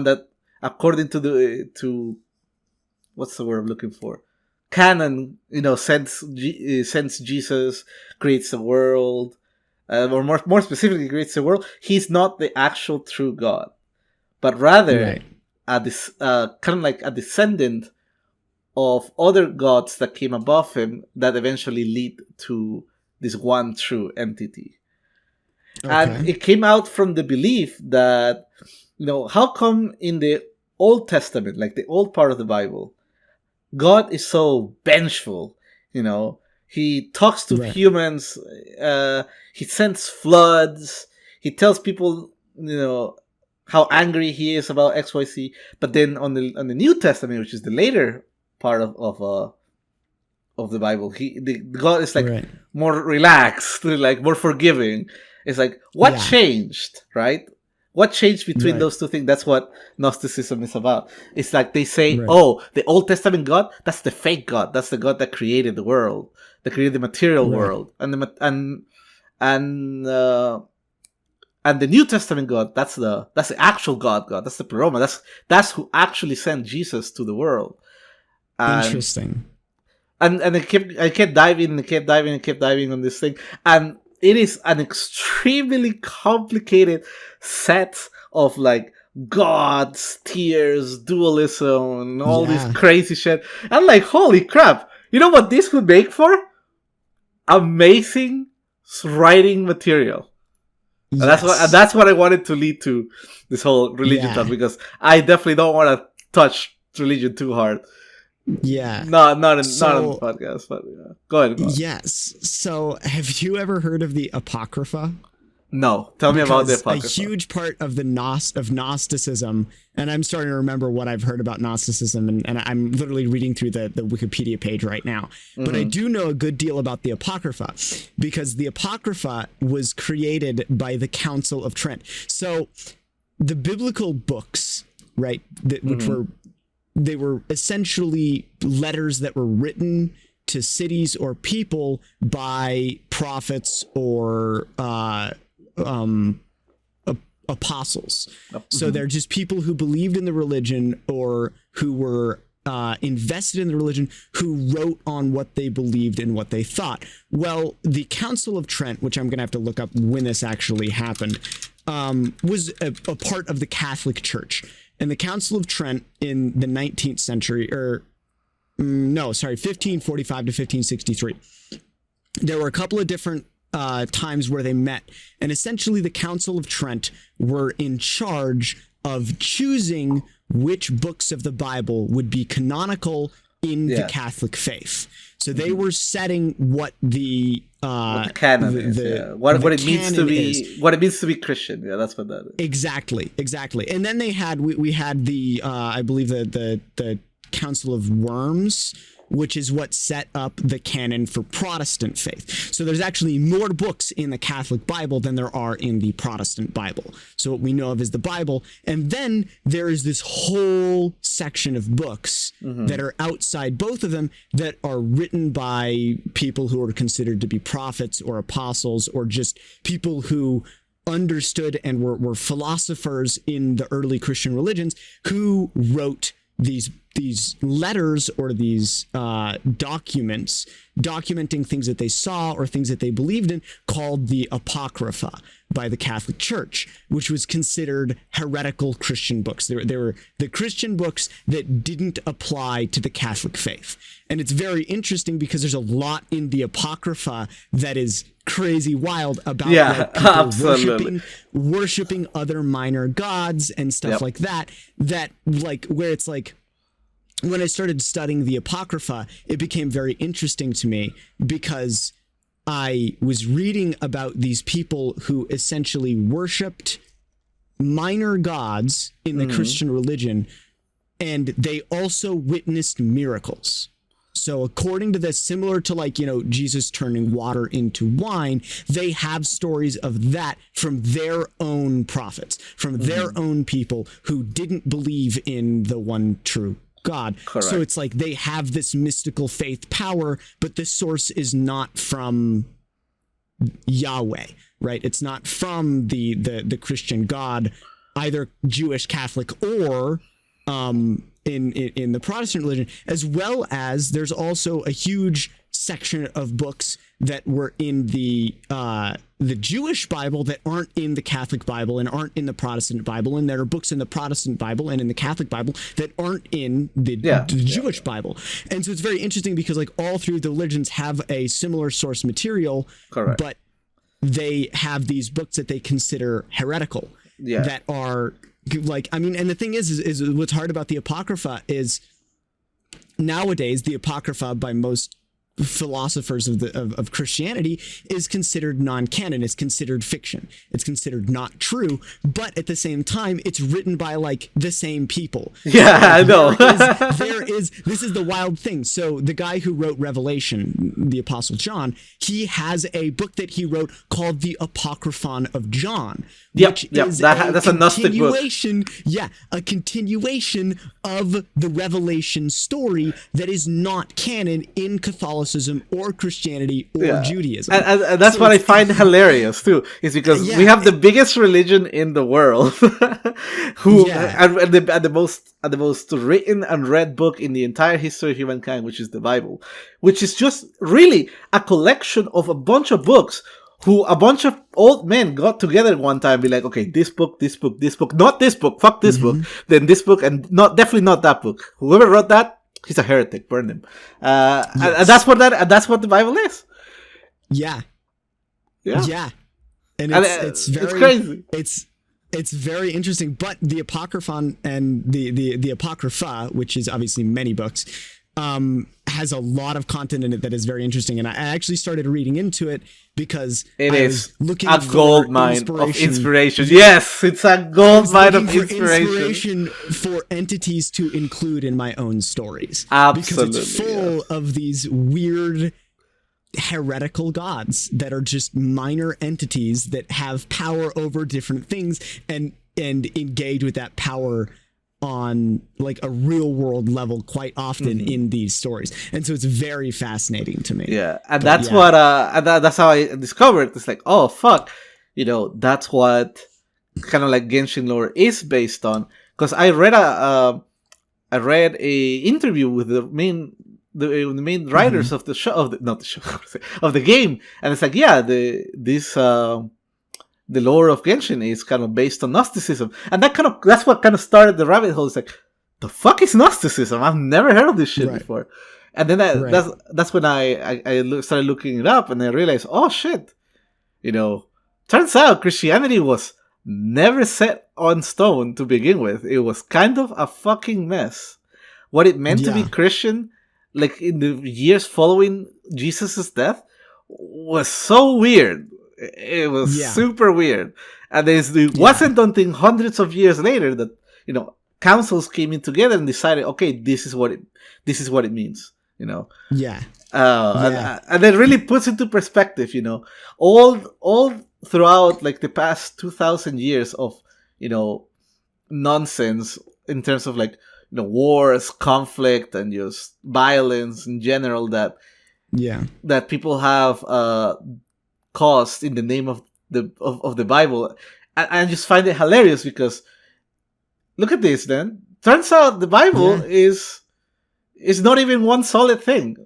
that, according to what's the word I'm looking for? Canon, sends Jesus, creates the world, or more specifically, creates the world. He's not the actual true God, but rather this kind of like a descendant of other gods that came above him that eventually lead to this one true entity. Okay. And it came out from the belief that, how come in the Old Testament, like the old part of the Bible, God is so vengeful, he talks to humans, he sends floods, he tells people, how angry he is about XYZ. But then on the New Testament, which is the later part of the Bible, the God is like more relaxed, like more forgiving. It's like, what changed, right? What changed between those two things? That's what Gnosticism is about. It's like they say, oh, the Old Testament God, that's the fake God. That's the God that created the world, that created the material world, and the New Testament God, that's the actual God. That's the Pleroma. That's who actually sent Jesus to the world.
Interesting.
And I kept diving on this thing, and it is an extremely complicated set of like gods, tiers, dualism, and all this crazy shit. I'm like, holy crap! You know what this would make for? Amazing writing material. Yes. And that's what I wanted to lead to this whole religion talk, because I definitely don't want to touch religion too hard.
Yeah.
Not on the podcast, but Go ahead.
Yes. So have you ever heard of the Apocrypha?
No. Tell me about the Apocrypha.
A huge part of the Gnosticism, and I'm starting to remember what I've heard about Gnosticism, and I'm literally reading through the Wikipedia page right now. But I do know a good deal about the Apocrypha, because the Apocrypha was created by the Council of Trent. So the biblical books, right, which they were essentially letters that were written to cities or people by prophets or apostles. So they're just people who believed in the religion or who were invested in the religion, who wrote on what they believed and what they thought. Well, the Council of Trent, which I'm going to have to look up when this actually happened, was a part of the Catholic Church. And the Council of Trent in the 19th century, 1545 to 1563. There were a couple of different times where they met, and essentially the Council of Trent were in charge of choosing which books of the Bible would be canonical in the Catholic faith. So they were setting what the
canon is, what it means to be, what it means to be Christian. Yeah, that's what that is.
Exactly. And then they had we had the I believe the Council of Worms, which is what set up the canon for Protestant faith. So there's actually more books in the Catholic Bible than there are in the Protestant Bible. So what we know of is the Bible. And then there is this whole section of books that are outside both of them, that are written by people who are considered to be prophets or apostles, or just people who understood and were philosophers in the early Christian religions, who wrote these letters or these documents documenting things that they saw or things that they believed in, called the Apocrypha by the Catholic Church, which was considered heretical Christian books. They were the Christian books that didn't apply to the Catholic faith. And it's very interesting because there's a lot in the Apocrypha that is crazy wild about like, people worshiping other minor gods and stuff like that like where it's like, when I started studying the Apocrypha, it became very interesting to me because I was reading about these people who essentially worshipped minor gods in the Christian religion, and they also witnessed miracles. So according to this, similar to like, you know, Jesus turning water into wine, they have stories of that from their own prophets, from their own people who didn't believe in the one true God.
Correct.
So it's like they have this mystical faith power, but the source is not from Yahweh, right? It's not from the Christian God, either Jewish, Catholic, or in the Protestant religion, as well as there's also a huge section of books that were in the Jewish Bible that aren't in the Catholic Bible and aren't in the Protestant Bible, and there are books in the Protestant Bible and in the Catholic Bible that aren't in the Jewish Bible. And so it's very interesting because like all three of the religions have a similar source material,
Correct.
but they have these books that they consider heretical, that are like, I mean, and the thing is what's hard about the Apocrypha is nowadays the Apocrypha by most philosophers of Christianity is considered non-canon. It's considered fiction. It's considered not true, but at the same time, it's written by like the same people.
Yeah,
so,
I know.
This is the wild thing. So the guy who wrote Revelation, the Apostle John, he has a book that he wrote called the Apocryphon of John. Which is
that's a Gnostic book.
Yeah, a continuation of the Revelation story that is not canon in Catholicism or Christianity or Judaism.
And that's what I find hilarious too, is because we have the biggest religion in the world, who and the most written and read book in the entire history of humankind, which is the Bible, which is just really a collection of a bunch of books. Who a bunch of old men got together one time and be like, okay, this book, not this book, fuck this book, then this book, and definitely not that book. Whoever wrote that, he's a heretic, burn him. And that's what the Bible is.
Yeah. And it's very
crazy.
It's very interesting. But the Apocryphon and the Apocrypha, which is obviously many books, has a lot of content in it that is very interesting, and I actually started reading into it because
it is
looking
a gold mine of inspiration. Yes, it's a gold mine of inspiration
for entities to include in my own stories.
Absolutely,
because it's full of these weird heretical gods that are just minor entities that have power over different things and engage with that power on like a real world level quite often in these stories, and so it's very fascinating to me.
That's what that's how I discovered. It's like, oh fuck, that's what kind of like Genshin lore is based on, because I read a interview with the main writers of the show, of the game, and it's like, the lore of Genshin is kind of based on Gnosticism, and that's what kind of started the rabbit hole. It's like, the fuck is Gnosticism? I've never heard of this shit before. And then that's when I started looking it up, and I realized, oh shit, turns out Christianity was never set on stone to begin with. It was kind of a fucking mess. What it meant to be Christian, like in the years following Jesus' death, was so weird. It was super weird, and it wasn't until hundreds of years later that councils came in together and decided, okay, this is what it means. And it really puts into perspective, all throughout like the past 2,000 years of nonsense in terms of like wars, conflict, and just violence in general that people have caused in the name of the Bible. And I just find it hilarious because look at this, then. Turns out the Bible is not even one solid thing.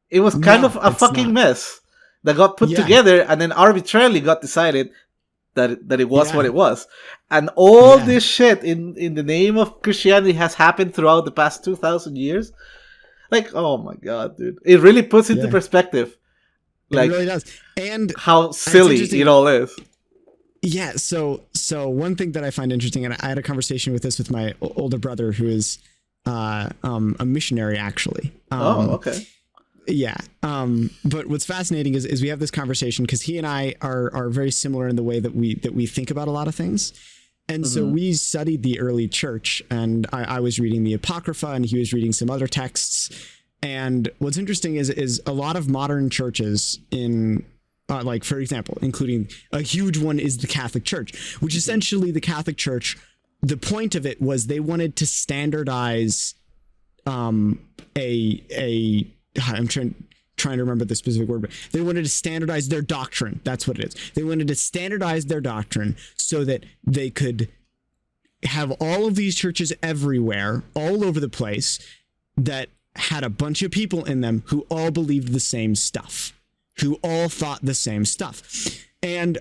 It was kind of a fucking mess that got put together and then arbitrarily got decided that it was what it was. And all this shit in the name of Christianity has happened throughout the past 2,000 years. Like, oh my god, dude. It really puts into perspective. Like,
it really does. And
how silly it all is.
Yeah, so one thing that I find interesting, and I had a conversation with this with my older brother, who is a missionary actually.
Okay.
Yeah. But what's fascinating is we have this conversation because he and I are very similar in the way that we think about a lot of things. And so we studied the early church, and I was reading the Apocrypha and he was reading some other texts. And what's interesting is a lot of modern churches in like, for example, including a huge one is the Catholic Church, which essentially the Catholic Church, the point of it was they wanted to standardize I'm trying to remember the specific word, but they wanted to standardize their doctrine. That's what it is. They wanted to standardize their doctrine so that they could have all of these churches everywhere, all over the place, that had a bunch of people in them who all believed the same stuff, who all thought the same stuff. And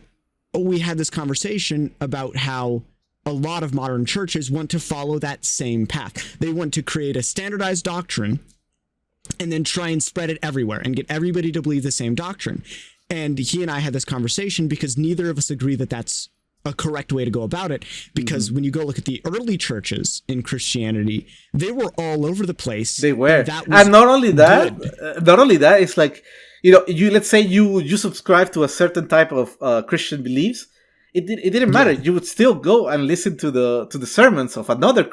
we had this conversation about how a lot of modern churches want to follow that same path. They want to create a standardized doctrine and then try and spread it everywhere and get everybody to believe the same doctrine. And he and I had this conversation because neither of us agree that that's a correct way to go about it. Because when you go look at the early churches in Christianity, they were all over the place.
They were. And not only that, it's like, let's say you subscribe to a certain type of Christian beliefs. It didn't matter. You would still go and listen to the sermons of another.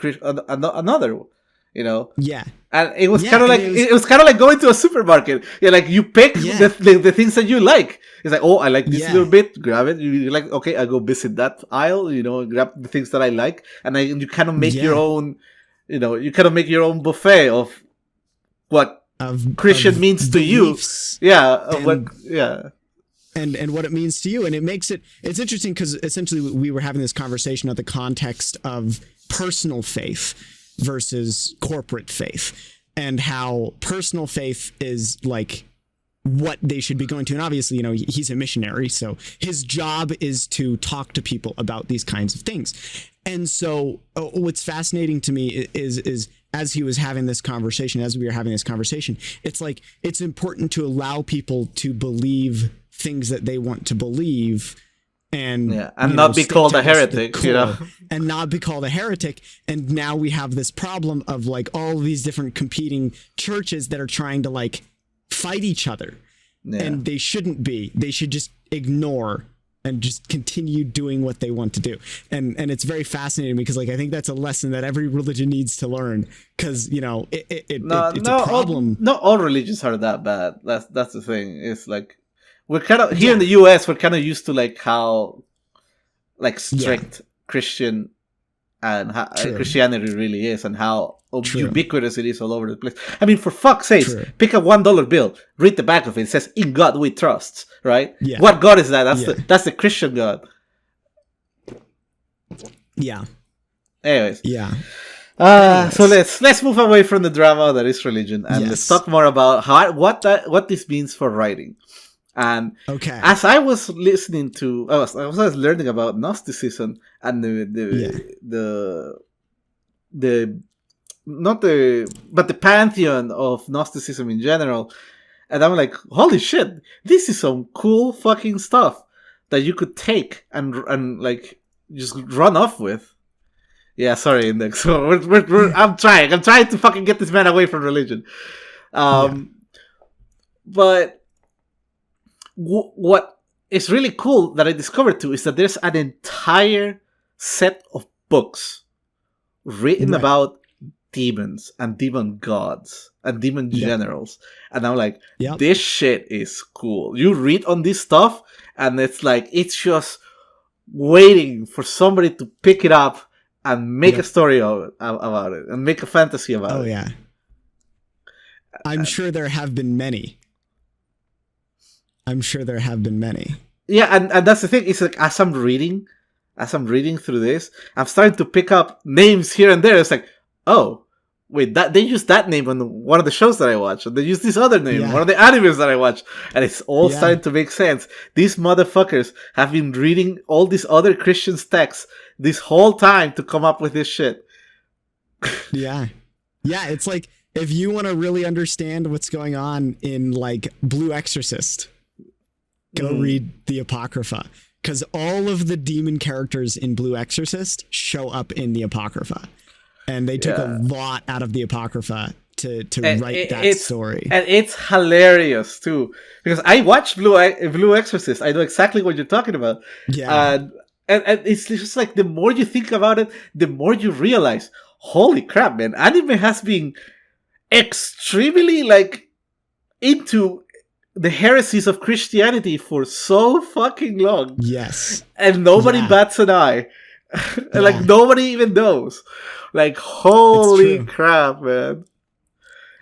Yeah.
And it was kind of like it was kind of like going to a supermarket. Yeah, like you pick the things that you like. It's like, oh, I like this little bit, grab it. You're like, okay, I go visit that aisle. Grab the things that I like, and you kind of make your own. You kind of make your own buffet of what Christian means to you. Yeah.
And what it means to you. And it's interesting because essentially we were having this conversation at the context of personal faith versus corporate faith, and how personal faith is like what they should be going to. And obviously, he's a missionary, so his job is to talk to people about these kinds of things. And so what's fascinating to me is as we were having this conversation, it's like, it's important to allow people to believe things that they want to believe, and
not be called a heretic,
and not be called a heretic. And now we have this problem of like all these different competing churches that are trying to like fight each other, and they shouldn't be. They should just ignore and just continue doing what they want to do. And it's very fascinating because like I think that's a lesson that every religion needs to learn, because it's a problem.
Not all religions are that bad. That's the thing. It's like, we're kind of here in the US. We're kind of used to like how like strict Christian and how Christianity really is, and how ubiquitous it is all over the place. I mean, for fuck's sake, pick a $1 bill, read the back of it. It says, "In God we trust." Right?
Yeah.
What God is that? That's the Christian God.
Yeah.
Anyways.
Yeah.
So let's move away from the drama that is religion, and let's talk more about what this means for writing. And as I was listening to, I was learning about Gnosticism and the pantheon of Gnosticism in general, and I'm like, holy shit, this is some cool fucking stuff that you could take and like just run off with. Yeah, sorry, Index. So I'm trying to fucking get this man away from religion. But what is really cool that I discovered too is that there's an entire set of books written about demons and demon gods and demon generals, and I'm like, this shit is cool. You read on this stuff, and it's like it's just waiting for somebody to pick it up and make a story about it and make a fantasy about it.
Oh yeah, I'm sure there have been many. Yeah,
and that's the thing. It's like as I'm reading through this, I'm starting to pick up names here and there. It's like, oh, wait, that they used that name on one of the shows that I watch, and they used this other name, one of the animes that I watch, and it's all starting to make sense. These motherfuckers have been reading all these other Christian texts this whole time to come up with this shit.
Yeah, it's like if you want to really understand what's going on in like Blue Exorcist, go read the Apocrypha, because all of the demon characters in Blue Exorcist show up in the Apocrypha. and they took a lot out of the Apocrypha to write that story.
And it's hilarious too, because I watched Blue Exorcist. I know exactly what you're talking about.
Yeah.
And it's just like, the more you think about it, the more you realize, holy crap, man, anime has been extremely like into the heresies of Christianity for so fucking long.
Yes.
And nobody bats an eye. And like nobody even knows. Like, holy crap, man.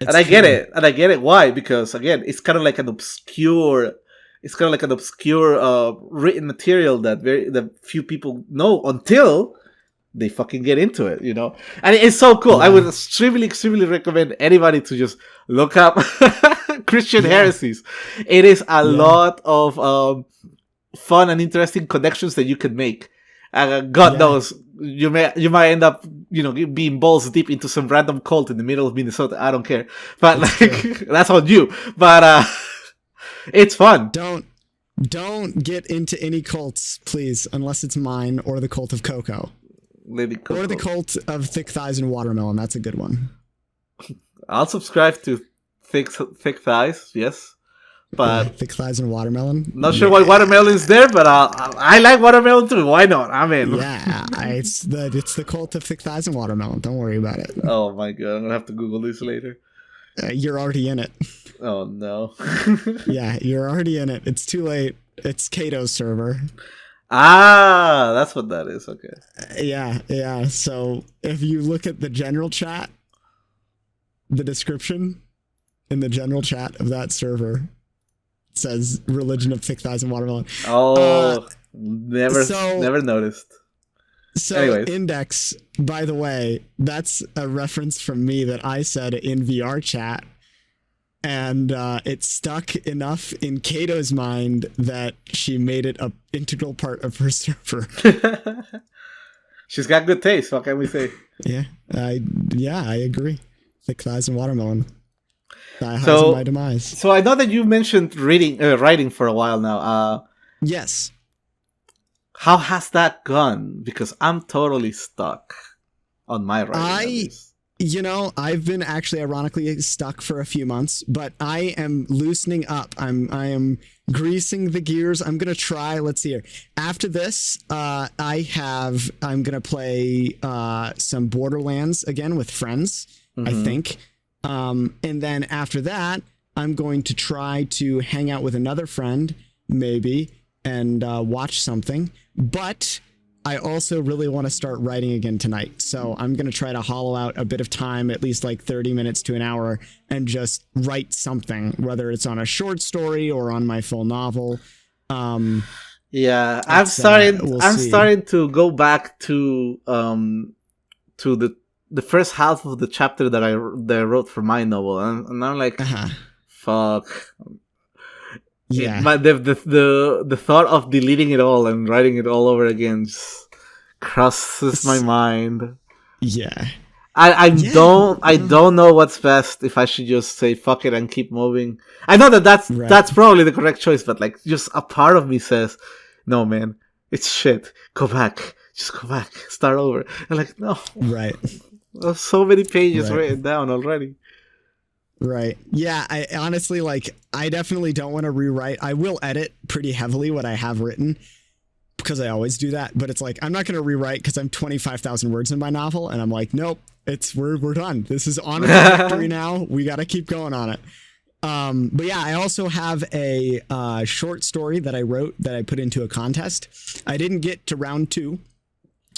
And I get it. And I get it. Why? Because again, it's kind of like an obscure written material that few people know until they fucking get into it, you know? And it's so cool. I would extremely recommend anybody to just look up Christian heresies. It is a lot of fun and interesting connections that you can make. God knows, you might end up, you know, being balls deep into some random cult in the middle of Minnesota. I don't care. But that's on you. But it's fun.
Don't get into any cults, please, unless it's mine or the cult of Coco. Or the cult of thick thighs and watermelon. That's a good one.
I'll subscribe to thick thighs, yes. But
thick thighs and watermelon.
Not sure why watermelon is there, but I like watermelon too. Why not? I'm in.
Yeah, it's the cult of thick thighs and watermelon. Don't worry about it.
Oh my god, I'm gonna have to Google this later.
You're already in it.
Oh no.
Yeah, you're already in it. It's too late. It's Kato's server.
Ah, that's what that is. Okay.
Yeah. So if you look at the general chat, the description in the general chat of that server says religion of thick thighs and watermelon.
Oh, never noticed.
So
anyways.
Index, by the way, that's a reference from me that I said in VR chat, and it stuck enough in Kato's mind that she made it an integral part of her server.
She's got good taste. What can we say?
Yeah, I agree. Thick thighs and watermelon. So my demise.
So I know that you mentioned writing for a while now.
Yes.
How has that gone? Because I'm totally stuck on my writing.
I've been actually ironically stuck for a few months, but I am loosening up. I am greasing the gears. I'm gonna try. Let's see here. After this, I'm gonna play some Borderlands again with friends. Mm-hmm. I think. And then after that, I'm going to try to hang out with another friend, maybe, and watch something. But I also really want to start writing again tonight. So I'm going to try to hollow out a bit of time, at least like 30 minutes to an hour, and just write something, whether it's on a short story or on my full novel.
I'm starting to go back to the first half of the chapter that I wrote for my novel, and I'm like, fuck.
Yeah.
But the thought of deleting it all and writing it all over again just crosses my mind.
Yeah.
I don't know what's best, if I should just say fuck it and keep moving. I know that's probably the correct choice, but like, just a part of me says, no man, it's shit. Go back. Just go back. Start over. I'm like, no.
Right.
There's so many pages written down already.
Right. Yeah, I honestly, I definitely don't want to rewrite. I will edit pretty heavily what I have written, because I always do that. But it's like, I'm not going to rewrite because I'm 25,000 words in my novel. And I'm like, nope, we're done. This is on a trajectory now. We got to keep going on it. But yeah, I also have a short story that I wrote that I put into a contest. I didn't get to round 2.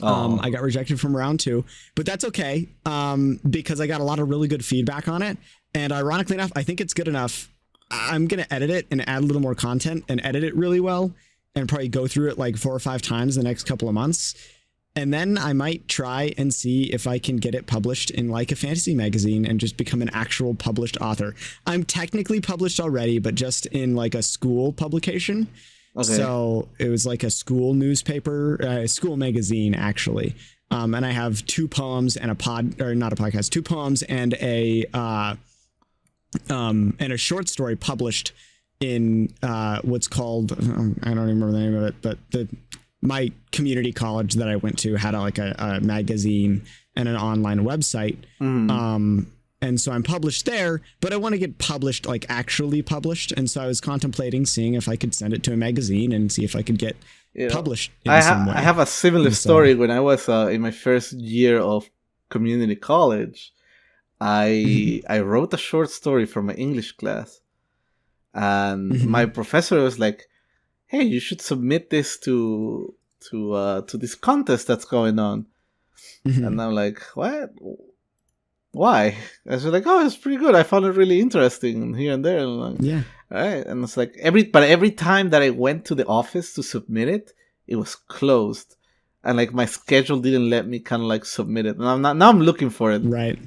I got rejected from round 2, but that's okay. Because I got a lot of really good feedback on it. And ironically enough, I think it's good enough. I'm going to edit it and add a little more content and edit it really well, and probably go through it like 4 or 5 times the next couple of months. And then I might try and see if I can get it published in like a fantasy magazine and just become an actual published author. I'm technically published already, but just in like a school publication. Okay. So it was like a school newspaper, school magazine, actually. And I have 2 poems and 2 poems and a short story published in what's called, I don't remember the name of it, but my community college that I went to had a magazine and an online website. And so I'm published there, but I want to get published, like actually published. And so I was contemplating seeing if I could send it to a magazine and see if I could get published in some way.
I have a similar story. When I was in my first year of community college, I wrote a short story for my English class. And my professor was like, "Hey, you should submit this to this contest that's going on." And I'm like, "What? Why?" I was like, "Oh, it's pretty good. I found it really interesting here and there." And I'm like, all right. And it's like every time that I went to the office to submit it, it was closed, and like my schedule didn't let me kind of like submit it. And now I'm looking for it.
Right.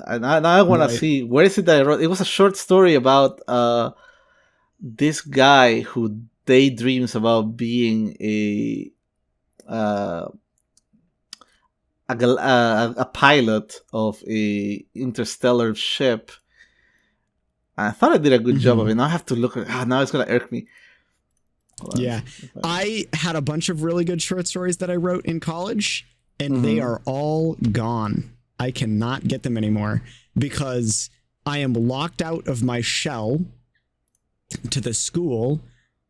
And I want to see, where is it that I wrote? It was a short story about this guy who daydreams about being a pilot of a interstellar ship. I thought I did a good job of it. Now I have to look at now it's gonna irk me.
Yeah. I had a bunch of really good short stories that I wrote in college, and they are all gone. I cannot get them anymore because I am locked out of my shell to the school,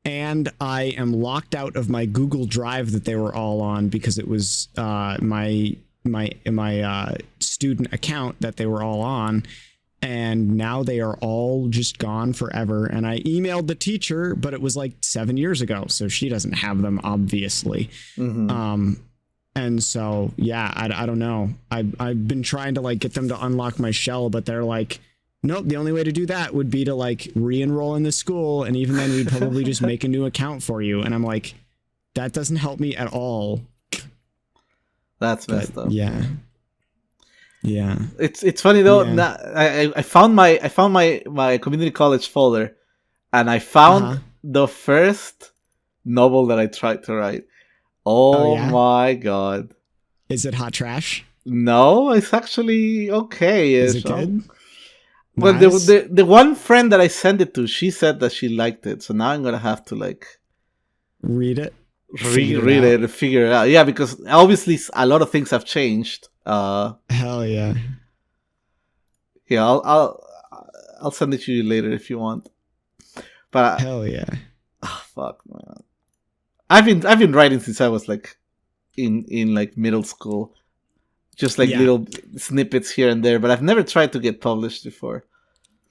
and I am locked out of my Google Drive that they were all on because it was my student account that they were all on. And now they are all just gone forever. And I emailed the teacher, but it was like 7 years ago, so she doesn't have them, obviously. And so, yeah, I don't know. I've been trying to like get them to unlock my shell, but they're like, nope, the only way to do that would be to like re-enroll in the school. And even then we'd probably just make a new account for you. And I'm like, that doesn't help me at all.
That's messed up.
Yeah. Yeah.
It's funny though. Yeah. I found my community college folder, and I found the first novel that I tried to write. Oh my god!
Is it hot trash?
No, it's actually okay.
Is it good?
Well, nice. the one friend that I sent it to, she said that she liked it. So now I'm gonna have to like
read it,
read it, and figure it out. Yeah, because obviously a lot of things have changed.
Hell yeah.
Yeah, I'll send it to you later if you want. But
hell yeah.
Oh, fuck, man. I've been writing since I was like in like middle school, just like little snippets here and there. But I've never tried to get published before.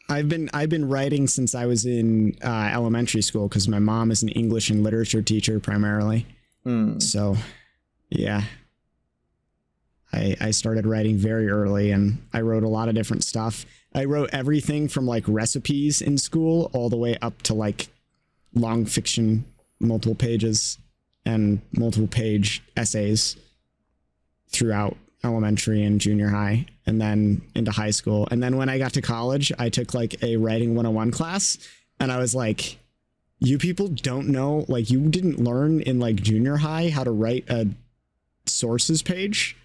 I've been writing since I was in elementary school because my mom is an English and literature teacher primarily. So, yeah. I started writing very early, and I wrote a lot of different stuff. I wrote everything from like recipes in school all the way up to like long fiction, multiple pages and multiple page essays throughout elementary and junior high, and then into high school. And then when I got to college, I took like a writing 101 class, and I was like, you people don't know, like you didn't learn in like junior high how to write a sources page?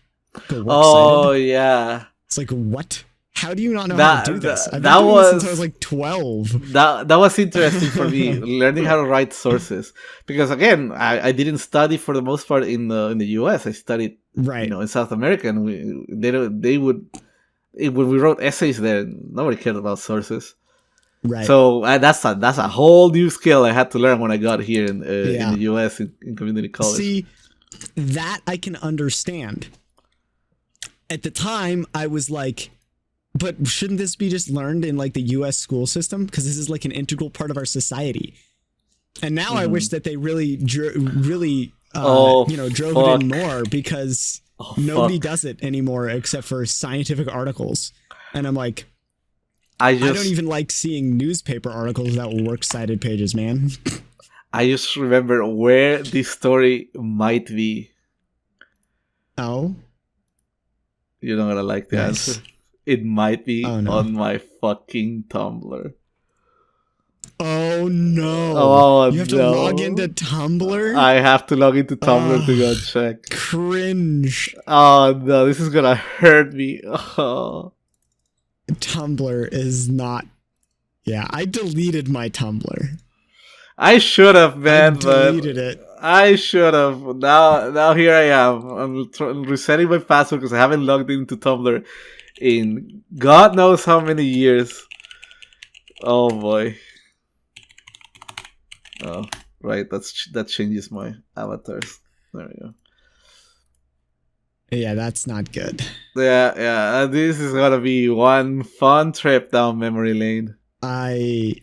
Oh yeah.
It's like, what? How do you not know how to do this? I've been
doing
this since I was like 12.
That was interesting for me, learning how to write sources. Because again, I didn't study for the most part in the US. I studied in South America, and when we wrote essays there, nobody cared about sources.
Right.
So that's a whole new skill I had to learn when I got here in the US in community college.
See, that I can understand. At the time, I was like, but shouldn't this be just learned in like the U.S. school system? Because this is like an integral part of our society. And now I wish that they really drove it in more, because nobody does it anymore except for scientific articles. And I'm like, I don't even like seeing newspaper articles without works cited pages, man.
I just remember where this story might be.
Oh?
You're not gonna like the answer. It might be on my fucking Tumblr.
Oh no!
Oh,
you have to log into Tumblr?
I have to log into Tumblr to go check.
Cringe.
Oh no, this is gonna hurt me. Oh.
Tumblr is not... Yeah, I deleted my Tumblr.
I should have, man.
I deleted it.
I should have. Now here I am. I'm resetting my password because I haven't logged into Tumblr in God knows how many years. Oh boy. Oh, right. That changes my avatars. There we go.
Yeah, that's not good.
Yeah. This is gonna be one fun trip down memory lane.
I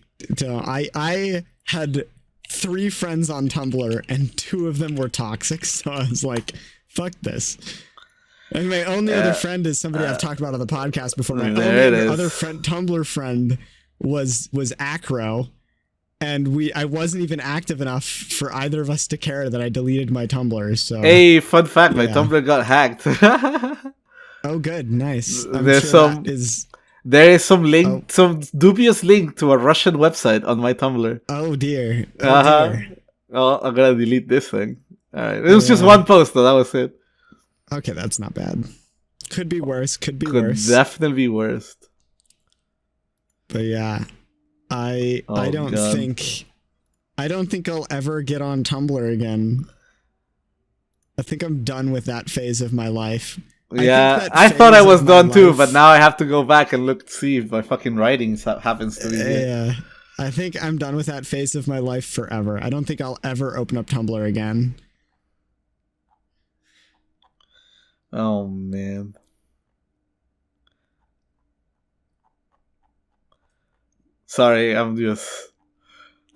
had 3 friends on Tumblr and 2 of them were toxic, so I was like, fuck this. And my only other friend is somebody I've talked about on the podcast before. My only other Tumblr friend was Acro, and I wasn't even active enough for either of us to care that I deleted my Tumblr. So
hey, fun fact, my Tumblr got hacked.
Oh, good, nice.
There is some dubious link to a Russian website on my Tumblr.
Oh dear.
Dear. Oh, I'm gonna delete this thing. All right, it was just one post though. That was it.
Okay, that's not bad. Could be worse. Could
definitely be worse.
But yeah, I don't think I'll ever get on Tumblr again. I think I'm done with that phase of my life.
Yeah, I thought I was done too, but now I have to go back and see if my fucking writings happens to me.
Yeah, I think I'm done with that phase of my life forever. I don't think I'll ever open up Tumblr again.
Oh man. Sorry, I'm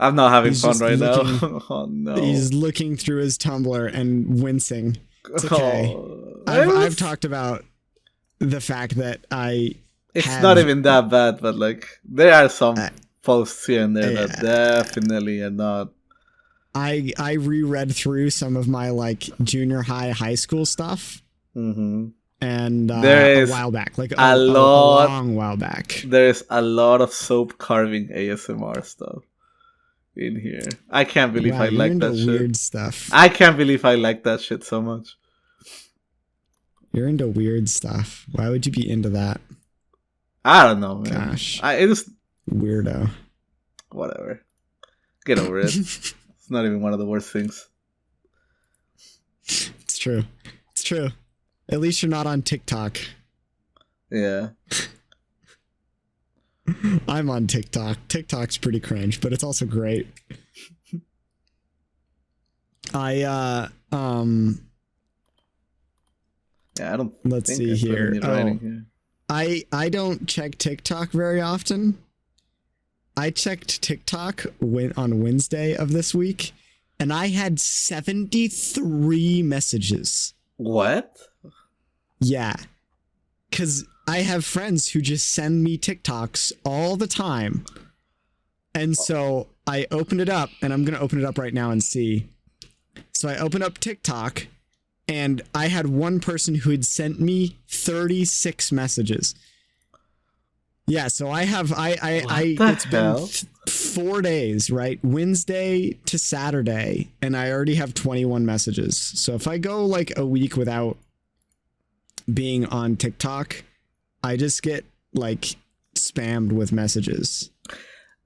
not having fun right now. Oh no.
He's looking through his Tumblr and wincing. It's okay. I've talked about the fact that
it's not even that bad, but like there are some posts here and there that definitely are not.
I reread through some of my like junior high school stuff.
Mm-hmm.
And
there is
a while back, like
a
long while back.
There is a lot of soap carving ASMR stuff in here. I can't believe I like that shit.
Weird stuff.
I can't believe I like that shit so much.
You're into weird stuff. Why would you be into that?
I don't know, man.
Gosh.
It's
weirdo.
Whatever. Get over it. It's not even one of the worst things.
It's true. It's true. At least you're not on TikTok.
Yeah.
I'm on TikTok. TikTok's pretty cringe, but it's also great.
Yeah, I don't.
Let's see here. I don't check TikTok very often. I checked TikTok on Wednesday of this week, and I had 73 messages.
What?
Yeah, because I have friends who just send me TikToks all the time. And so I opened it up, and I'm going to open it up right now and see. So I opened up TikTok, and I had one person who had sent me 36 messages. Yeah, so it's been 4 days, right? Wednesday to Saturday, and I already have 21 messages. So if I go like a week without being on TikTok, I just get like spammed with messages.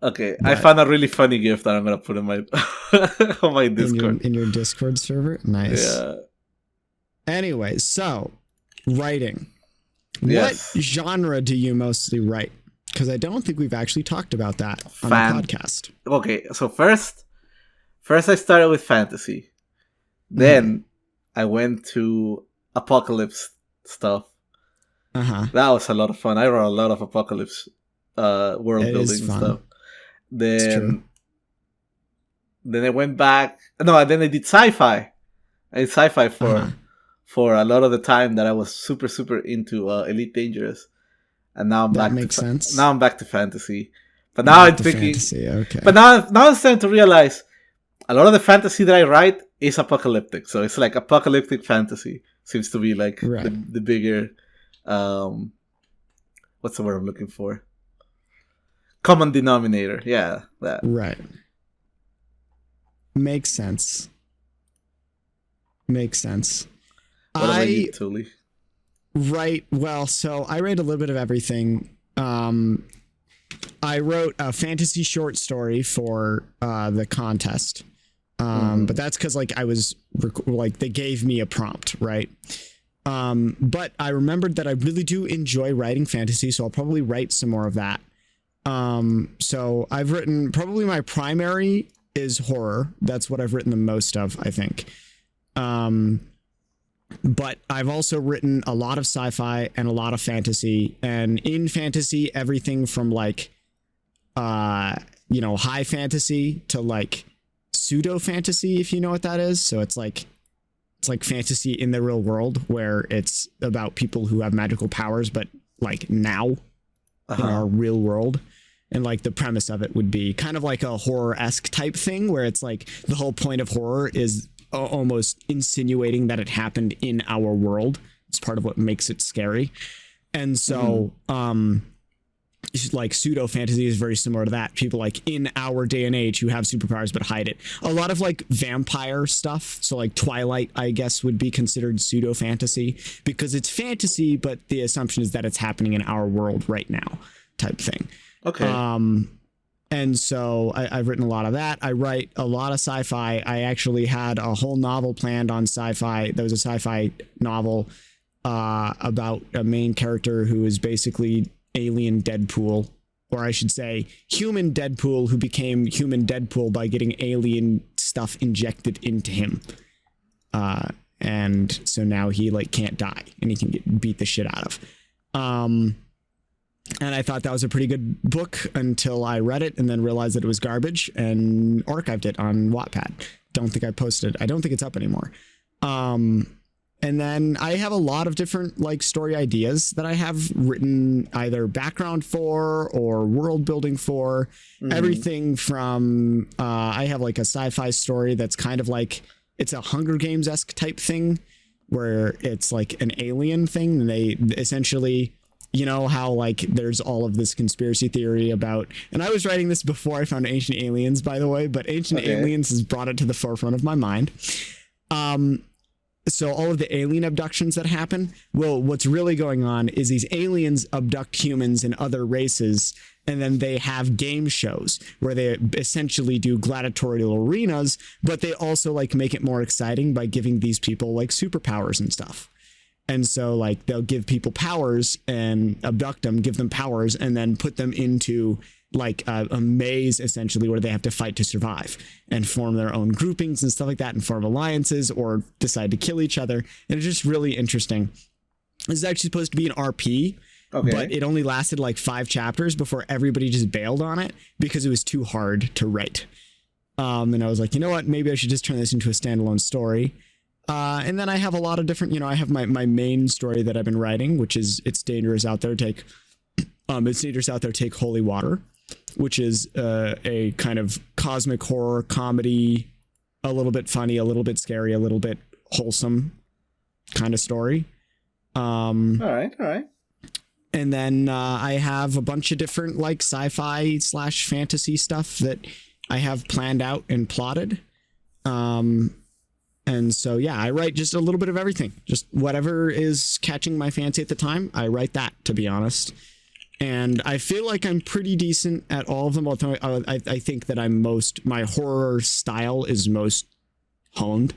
Okay, but I found a really funny GIF that I'm gonna put in my on my Discord.
In your Discord server? Nice.
Yeah.
Anyways, so writing. Yes. What genre do you mostly write? Because I don't think we've actually talked about that on the podcast.
Okay, so first I started with fantasy. Then I went to apocalypse stuff. That was a lot of fun. I wrote a lot of apocalypse world building stuff. Then I went back. No, and then I did sci-fi. I did sci-fi for a lot of the time that I was super into Elite Dangerous, and now I'm back.
Makes sense.
Now I'm back to fantasy, but now I'm thinking.
Fantasy, okay.
But now I'm starting to realize a lot of the fantasy that I write is apocalyptic. So it's like apocalyptic fantasy seems to be like the bigger. What's the word I'm looking for? Common denominator. Yeah, that.
Right. Makes sense. What
about you, Tilly?
Right. Well, so I read a little bit of everything. I wrote a fantasy short story for the contest. But that's because like I was like they gave me a prompt, right? But I remembered that I really do enjoy writing fantasy, so I'll probably write some more of that. So I've written, probably my primary is horror. That's what I've written the most of, I think. But I've also written a lot of sci-fi and a lot of fantasy, and in fantasy, everything from like, high fantasy to like pseudo fantasy, if you know what that is. So it's like fantasy in the real world where it's about people who have magical powers, but like now in our real world. And like the premise of it would be kind of like a horror-esque type thing where it's like the whole point of horror is almost insinuating that it happened in our world. It's part of what makes it scary. And so, like pseudo fantasy is very similar to that. People like in our day and age who have superpowers but hide it. A lot of like vampire stuff. So like Twilight, I guess, would be considered pseudo fantasy because it's fantasy, but the assumption is that it's happening in our world right now, type thing.
Okay.
And so I've written a lot of that. I write a lot of sci-fi. I actually had a whole novel planned on sci-fi. There was a sci-fi novel about a main character who is basically alien Deadpool, or I should say human Deadpool who became human Deadpool by getting alien stuff injected into him. And so now he like can't die and he can get beat the shit out of. And I thought that was a pretty good book until I read it and then realized that it was garbage and archived it on Wattpad. Don't think I posted. I don't think it's up anymore. And then I have a lot of different like story ideas that I have written either background for or world building for. Everything from I have like a sci-fi story that's kind of like it's a Hunger Games-esque type thing where it's like an alien thing. And they essentially, you know how like there's all of this conspiracy theory about, and I was writing this before I found Ancient Aliens, by the way, but Ancient Aliens has brought it to the forefront of my mind. So all of the alien abductions that happen, well, what's really going on is these aliens abduct humans and other races, and then they have game shows where they essentially do gladiatorial arenas, but they also like make it more exciting by giving these people like superpowers and stuff. And so like they'll give people powers and abduct them, give them powers, and then put them into like a maze essentially where they have to fight to survive and form their own groupings and stuff like that and form alliances or decide to kill each other. And it's just really interesting. This is actually supposed to be an RP, but it only lasted like 5 chapters before everybody just bailed on it because it was too hard to write. And I was like, you know what, maybe I should just turn this into a standalone story. And then I have a lot of different, I have my main story that I've been writing, which is It's Dangerous Out There, Take Holy Water, which is a kind of cosmic horror comedy, a little bit funny, a little bit scary, a little bit wholesome kind of story. All right. And then I have a bunch of different like sci-fi / fantasy stuff that I have planned out and plotted. And so, yeah, I write just a little bit of everything. Just whatever is catching my fancy at the time, I write that, to be honest. And I feel like I'm pretty decent at all of them. Although I think that my horror style is most honed.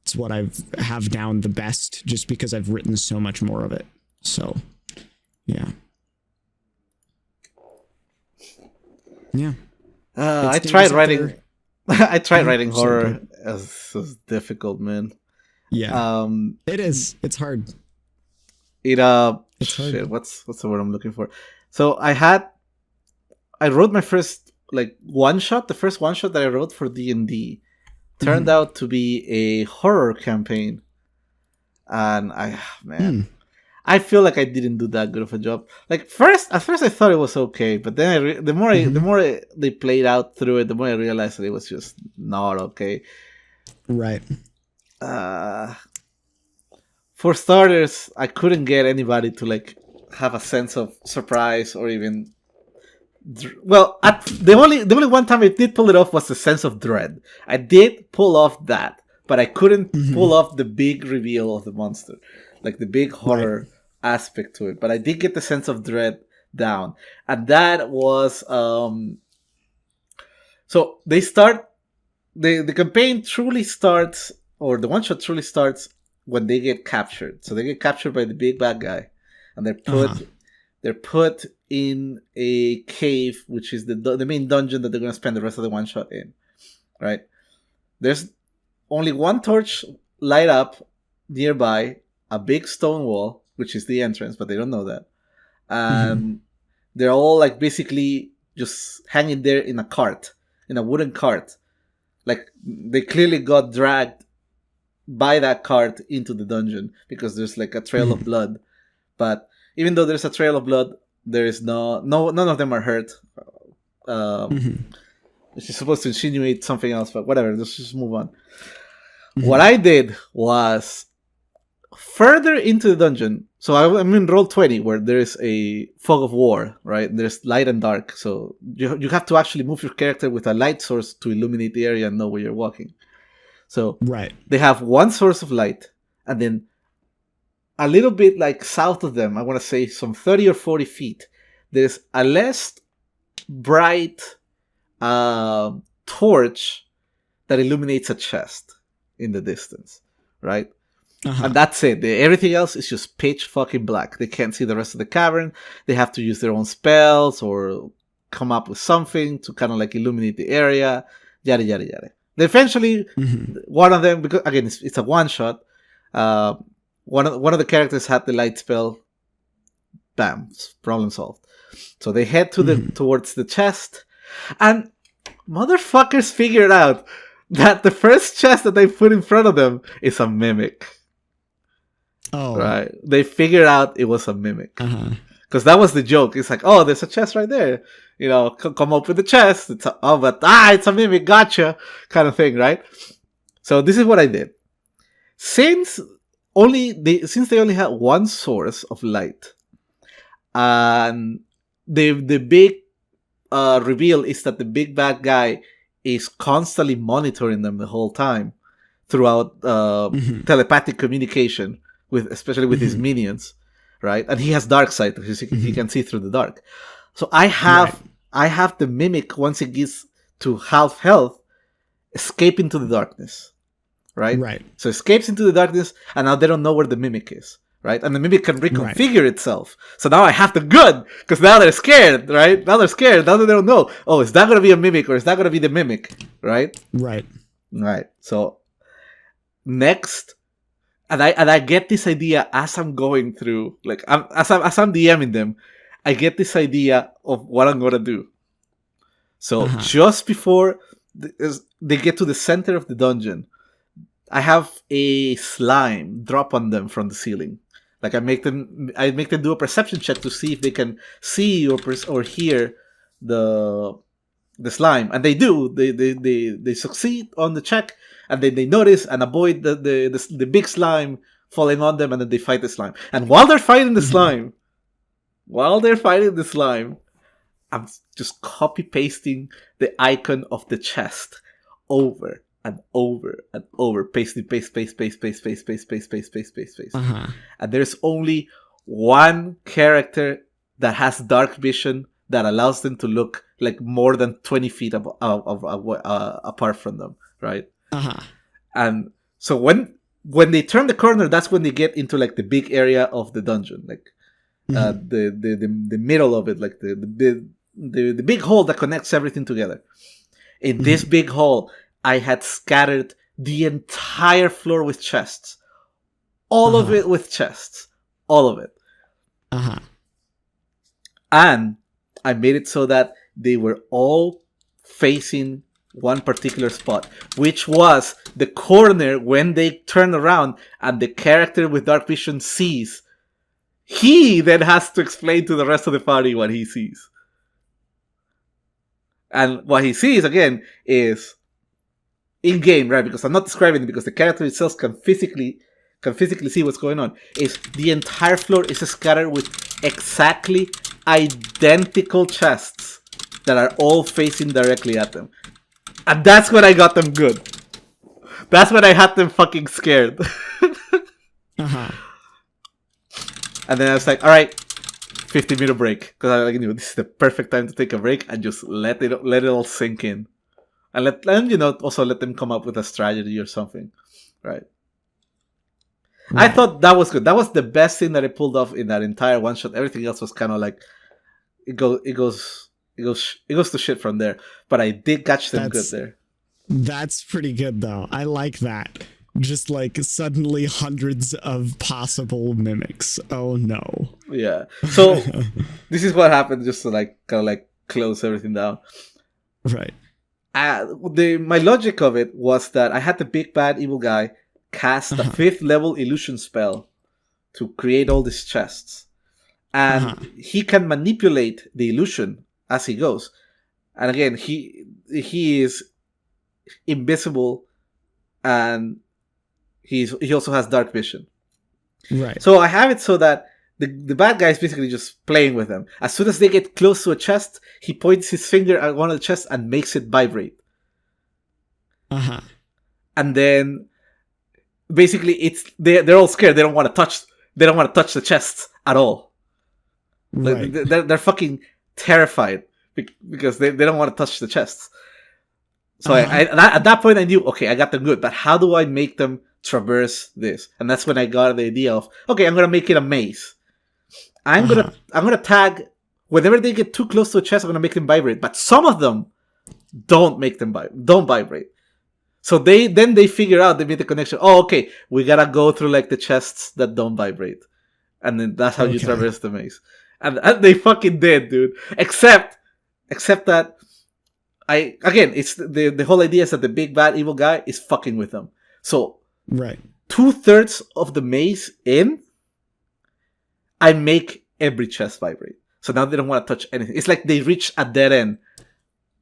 It's what I have down the best just because I've written so much more of it. So, yeah. Yeah.
I tried writing... I tried writing horror. It was difficult, man.
Yeah. It is. It's hard.
It's hard. What's the word I'm looking for? So I wrote my first like one shot. The first one shot that I wrote for D&D turned out to be a horror campaign, and I feel like I didn't do that good of a job. Like at first I thought it was okay, but then the more they played out through it, the more I realized that it was just not okay.
Right.
For starters, I couldn't get anybody to like have a sense of surprise or even. Well, the only one time I did pull it off was the sense of dread. I did pull off that, but I couldn't pull off the big reveal of the monster, like the big horror aspect to it. But I did get the sense of dread down, and that was so they start the campaign truly starts, or the one shot truly starts when they get captured. So they get captured by the big bad guy, and they're put in a cave, which is the main dungeon that they're going to spend the rest of the one shot in. Right? There's only one torch light up nearby, a big stone wall, which is the entrance, but they don't know that. And they're all like basically just hanging there in a cart, in a wooden cart. Like they clearly got dragged by that cart into the dungeon because there's like a trail of blood. But even though there's a trail of blood, there is none of them are hurt. She's supposed to insinuate something else, but whatever. Let's just move on. What I did was further into the dungeon. So I'm in roll 20, where there's a fog of war, right? There's light and dark. So you have to actually move your character with a light source to illuminate the area and know where you're walking. So they have one source of light, and then a little bit like south of them, I want to say some 30 or 40 feet, there's a less bright torch that illuminates a chest in the distance, right? And that's it. Everything else is just pitch fucking black. They can't see the rest of the cavern. They have to use their own spells or come up with something to kind of like illuminate the area, yada yada yada. Eventually, one of them, because again it's a one shot, one of the characters had the light spell. Bam, problem solved. So they head to towards the chest, and motherfuckers figured out that the first chest that they put in front of them is a mimic. Oh, right. They figured out it was a mimic because that was the joke. It's like, oh, there's a chest right there. You know, come up with the chest. It's a mimic. Gotcha, kind of thing, right? So this is what I did. Since they only had one source of light, and the big reveal is that the big bad guy is constantly monitoring them the whole time throughout telepathic communication, especially with his minions, right? And he has dark sight because he can see through the dark. So I have the mimic, once it gets to half health, escape into the darkness, right? Right. So escapes into the darkness, and now they don't know where the mimic is, right? And the mimic can reconfigure itself. So now I have the good, because now they're scared, right? Now they're scared. Now they don't know. Oh, is that going to be a mimic, or is that going to be the mimic, right? Right. So next, and I get this idea as I'm going through, like as I'm DMing them, I get this idea of what I'm gonna do. So just before they get to the center of the dungeon, I have a slime drop on them from the ceiling. Like I make them do a perception check to see if they can see or hear the slime, and they do. They succeed on the check, and then they notice and avoid the big slime falling on them, and then they fight the slime. And while they're fighting the slime, I'm just copy pasting the icon of the chest over and over and over, paste. And there's only one character that has dark vision that allows them to look like more than 20 feet apart from them, right? And so when they turn the corner, that's when they get into like the big area of the dungeon, like the middle of it, like the big hall that connects everything together. In this big hall, I had scattered the entire floor with chests. All of it with chests. All of it. And I made it so that they were all facing one particular spot, which was the corner when they turn around and the character with dark vision sees. He then has to explain to the rest of the party what he sees. And what he sees, again, is in-game, right? Because I'm not describing it, because the character itself can physically see what's going on. Is the entire floor is scattered with exactly identical chests that are all facing directly at them. And that's when I got them good. That's when I had them fucking scared. And then I was like, all right, 15-minute break. Because I was like, this is the perfect time to take a break and just let it all sink in. and also let them come up with a strategy or something, right? I thought that was good. That was the best thing that I pulled off in that entire one shot. Everything else was kind of like it goes to shit from there. But I did catch them good there.
That's pretty good though. I like that. Just like suddenly hundreds of possible mimics. Oh no.
Yeah. So this is what happened, just to like kind of like close everything down.
Right.
My logic of it was that I had the big bad evil guy cast a 5th level illusion spell to create all these chests. And he can manipulate the illusion as he goes. And again, he is invisible, and he also has dark vision.
Right.
So I have it so that the bad guy is basically just playing with them. As soon as they get close to a chest, he points his finger at one of the chests and makes it vibrate. And then basically they're all scared. They don't want to touch the chests at all.
Right.
Like, they're fucking terrified because they don't want to touch the chests. So at that point I knew, okay, I got them good, but how do I make them traverse this? And that's when I got the idea of, okay, I'm gonna make it a maze. I'm gonna tag whenever they get too close to a chest, I'm gonna make them vibrate. But some of them don't vibrate. So they figure out, they made the connection. Oh, okay, we gotta go through like the chests that don't vibrate, and then that's how you traverse the maze. And they fucking did, dude. Except that it's the whole idea is that the big bad evil guy is fucking with them. So
right,
2/3 of the maze in, I make every chest vibrate. So now they don't want to touch anything. It's like they reach a dead end.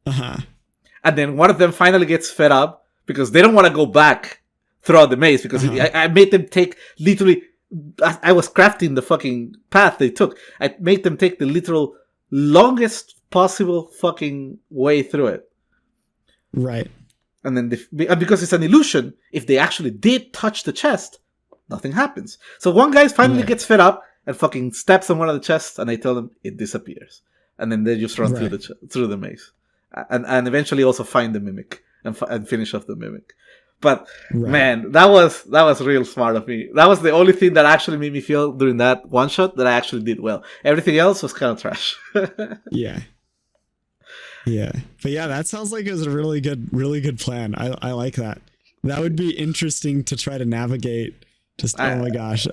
And then one of them finally gets fed up because they don't want to go back throughout the maze because I made them take literally. I was crafting the fucking path they took. I made them take the literal longest possible fucking way through it.
Right.
And then because it's an illusion, if they actually did touch the chest, nothing happens. So one guy finally gets fed up and fucking steps on one of the chests, and I tell them it disappears. And then they just run through the maze, and eventually also find the mimic and finish off the mimic. But man, that was real smart of me. That was the only thing that actually made me feel during that one shot that I actually did well. Everything else was kind of trash.
Yeah. But yeah, that sounds like it was a really good plan. I like that. That would be interesting to try to navigate. Just oh my gosh,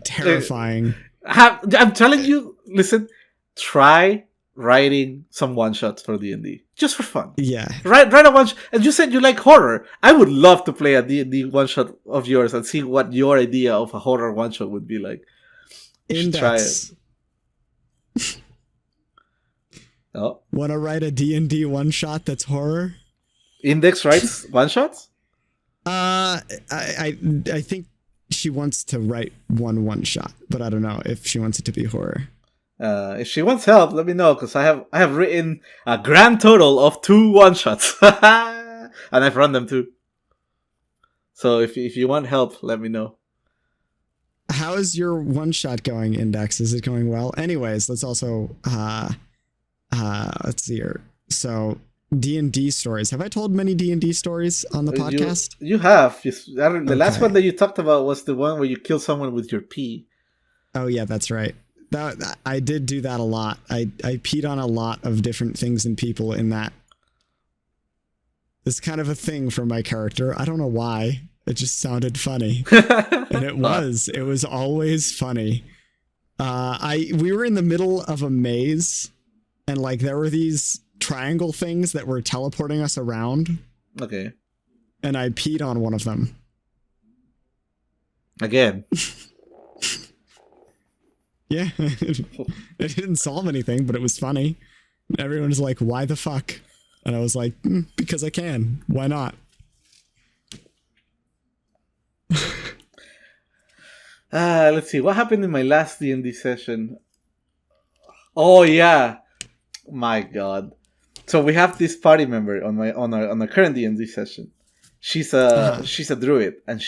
terrifying.
I'm telling you, listen, try writing some one shots for D&D just for fun.
Yeah,
write a one. And you said you like horror. I would love to play a D&D one shot of yours and see what your idea of a horror one shot would be like.
Index.
Try it. Oh,
want to write a D&D one shot that's horror?
Index writes one shots.
I think she wants to write one shot, but I don't know if she wants it to be horror.
If she wants help, let me know, because I have written a grand total of 2 one shots, and I've run them too. So if you want help, let me know.
How is your one shot going, Index? Is it going well? Anyways, let's also let's see here. So D&D stories. Have I told many D&D stories on the podcast?
You have. The last one that you talked about was the one where you kill someone with your pee.
Oh yeah, that's right. That I did do that a lot. I peed on a lot of different things and people in that. It's kind of a thing for my character. I don't know why. It just sounded funny. And it was always funny. We were in the middle of a maze, and like there were these triangle things that were teleporting us around.
Okay.
And I peed on one of them.
Again.
Yeah. It didn't solve anything, but it was funny. Everyone was like, why the fuck? And I was like, because I can. Why not?
Let's see. What happened in my last D&D session? Oh, yeah. My God. So we have this party member on our current D&D session. She's a druid, and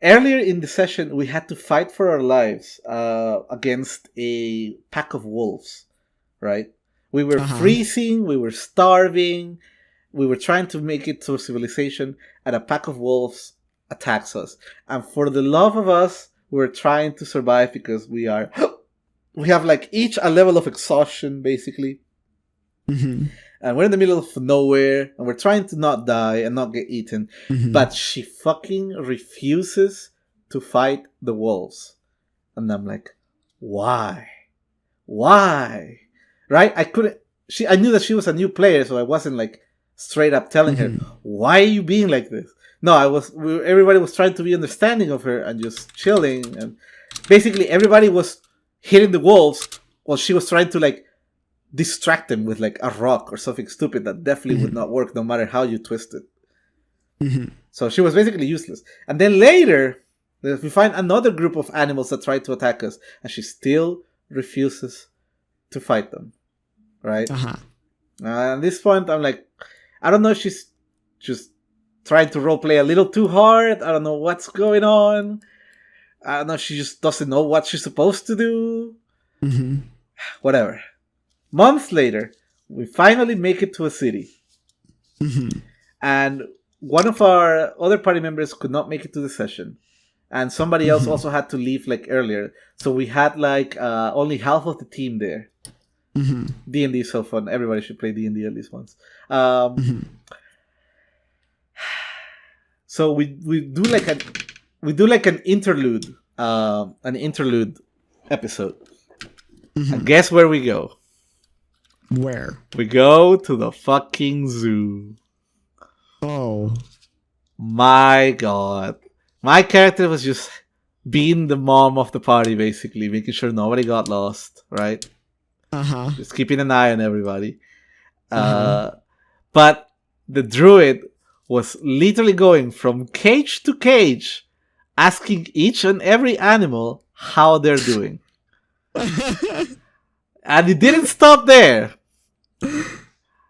earlier in the session we had to fight for our lives against a pack of wolves, right? We were freezing, we were starving, we were trying to make it to civilization, and a pack of wolves attacks us. And for the love of us, we're trying to survive because we have like each a level of exhaustion, basically.
Mm-hmm.
And we're in the middle of nowhere, and we're trying to not die and not get eaten.
Mm-hmm.
But she fucking refuses to fight the wolves. And I'm like, why? Why? Right? I knew that she was a new player, so I wasn't like straight up telling her, why are you being like this? No, everybody was trying to be understanding of her and just chilling. And basically everybody was hitting the wolves while she was trying to like distract them with like a rock or something stupid that definitely would not work no matter how you twist it.
Mm-hmm.
So she was basically useless. And then later, we find another group of animals that try to attack us, and she still refuses to fight them. Right?
Uh-huh.
At this point, I'm like, I don't know if she's just trying to roleplay a little too hard. I don't know what's going on. I don't know if she just doesn't know what she's supposed to do.
Mm-hmm.
Whatever. Months later, we finally make it to a city.
Mm-hmm.
And one of our other party members could not make it to the session. And somebody else also had to leave like earlier. So we had like only half of the team there.
Mm-hmm.
D&D is so fun. Everybody should play D&D at least once. So we do like an interlude episode. And guess where we go?
Where?
We go to the fucking zoo.
Oh.
My God. My character was just being the mom of the party, basically, making sure nobody got lost, right?
Uh-huh.
Just keeping an eye on everybody. But the druid was literally going from cage to cage, asking each and every animal how they're doing. And it didn't stop there.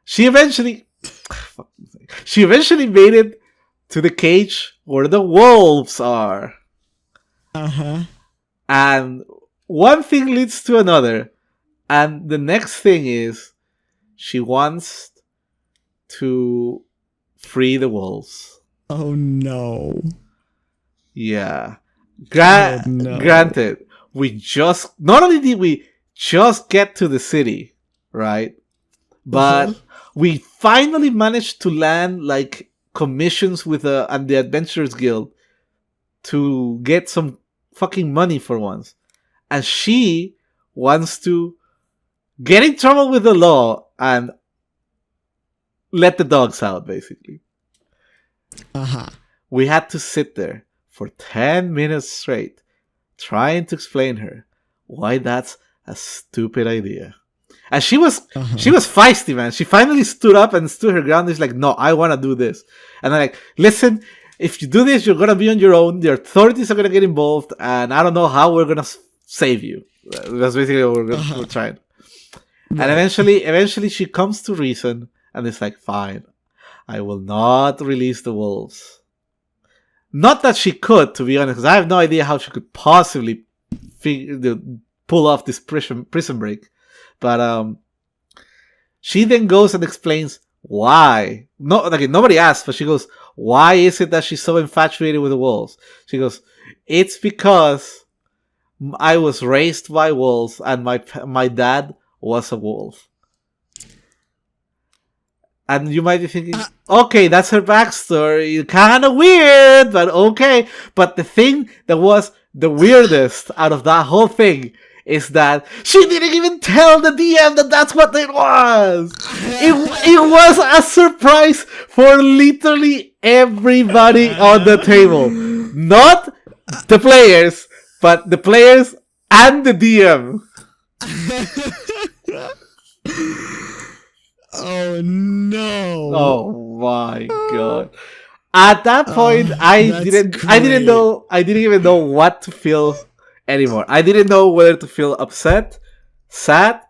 She eventually made it to the cage where the wolves are.
Uh-huh.
And one thing leads to another. And the next thing is she wants to free the wolves.
Oh no.
Yeah.
No.
Granted, not only did we just get to the city, right? But we finally managed to land like commissions with the Adventurers Guild to get some fucking money for once. And she wants to get in trouble with the law and let the dogs out, basically.
Uh-huh.
We had to sit there for 10 minutes straight trying to explain her why that's a stupid idea. And she was feisty, man. She finally stood up and stood her ground. She's like, no, I want to do this. And I'm like, listen, if you do this, you're going to be on your own. The authorities are going to get involved. And I don't know how we're going to save you. That's basically what we're trying. Right. And eventually she comes to reason. And it's like, fine, I will not release the wolves. Not that she could, to be honest, because I have no idea how she could possibly pull off this prison break. But she then goes and explains why. Nobody asked, but she goes, why is it that she's so infatuated with the wolves? She goes, it's because I was raised by wolves and my dad was a wolf. And you might be thinking, okay, that's her backstory. Kind of weird, but okay. But the thing that was the weirdest out of that whole thing is that she didn't even tell the DM that that's what it was. It was a surprise for literally everybody on the table. Not the players, but the players and the DM.
Oh no!
Oh my God! At that point, I didn't even know what to feel anymore. I didn't know whether to feel upset, sad,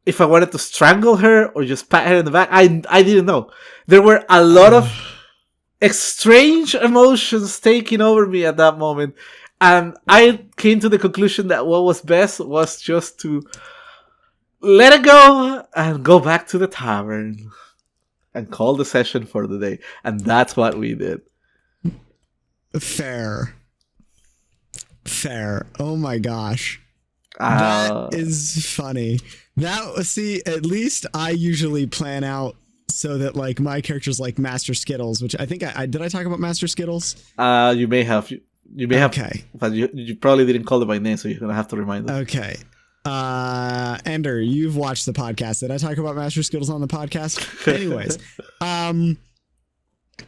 if I wanted to strangle her or just pat her in the back. I didn't know. There were a lot of strange emotions taking over me at that moment, and I came to the conclusion that what was best was just to let it go and go back to the tavern and call the session for the day. And that's what we did.
Fair. Oh my gosh. That is funny. See, at least I usually plan out so that like my character's like Master Skittles, which I think did I talk about Master Skittles?
You may have. You may have.
Okay.
But you probably didn't call them by name, so you're going to have to remind them.
Okay. Ender, you've watched the podcast. Did I talk about Master Skittles on the podcast? Anyways,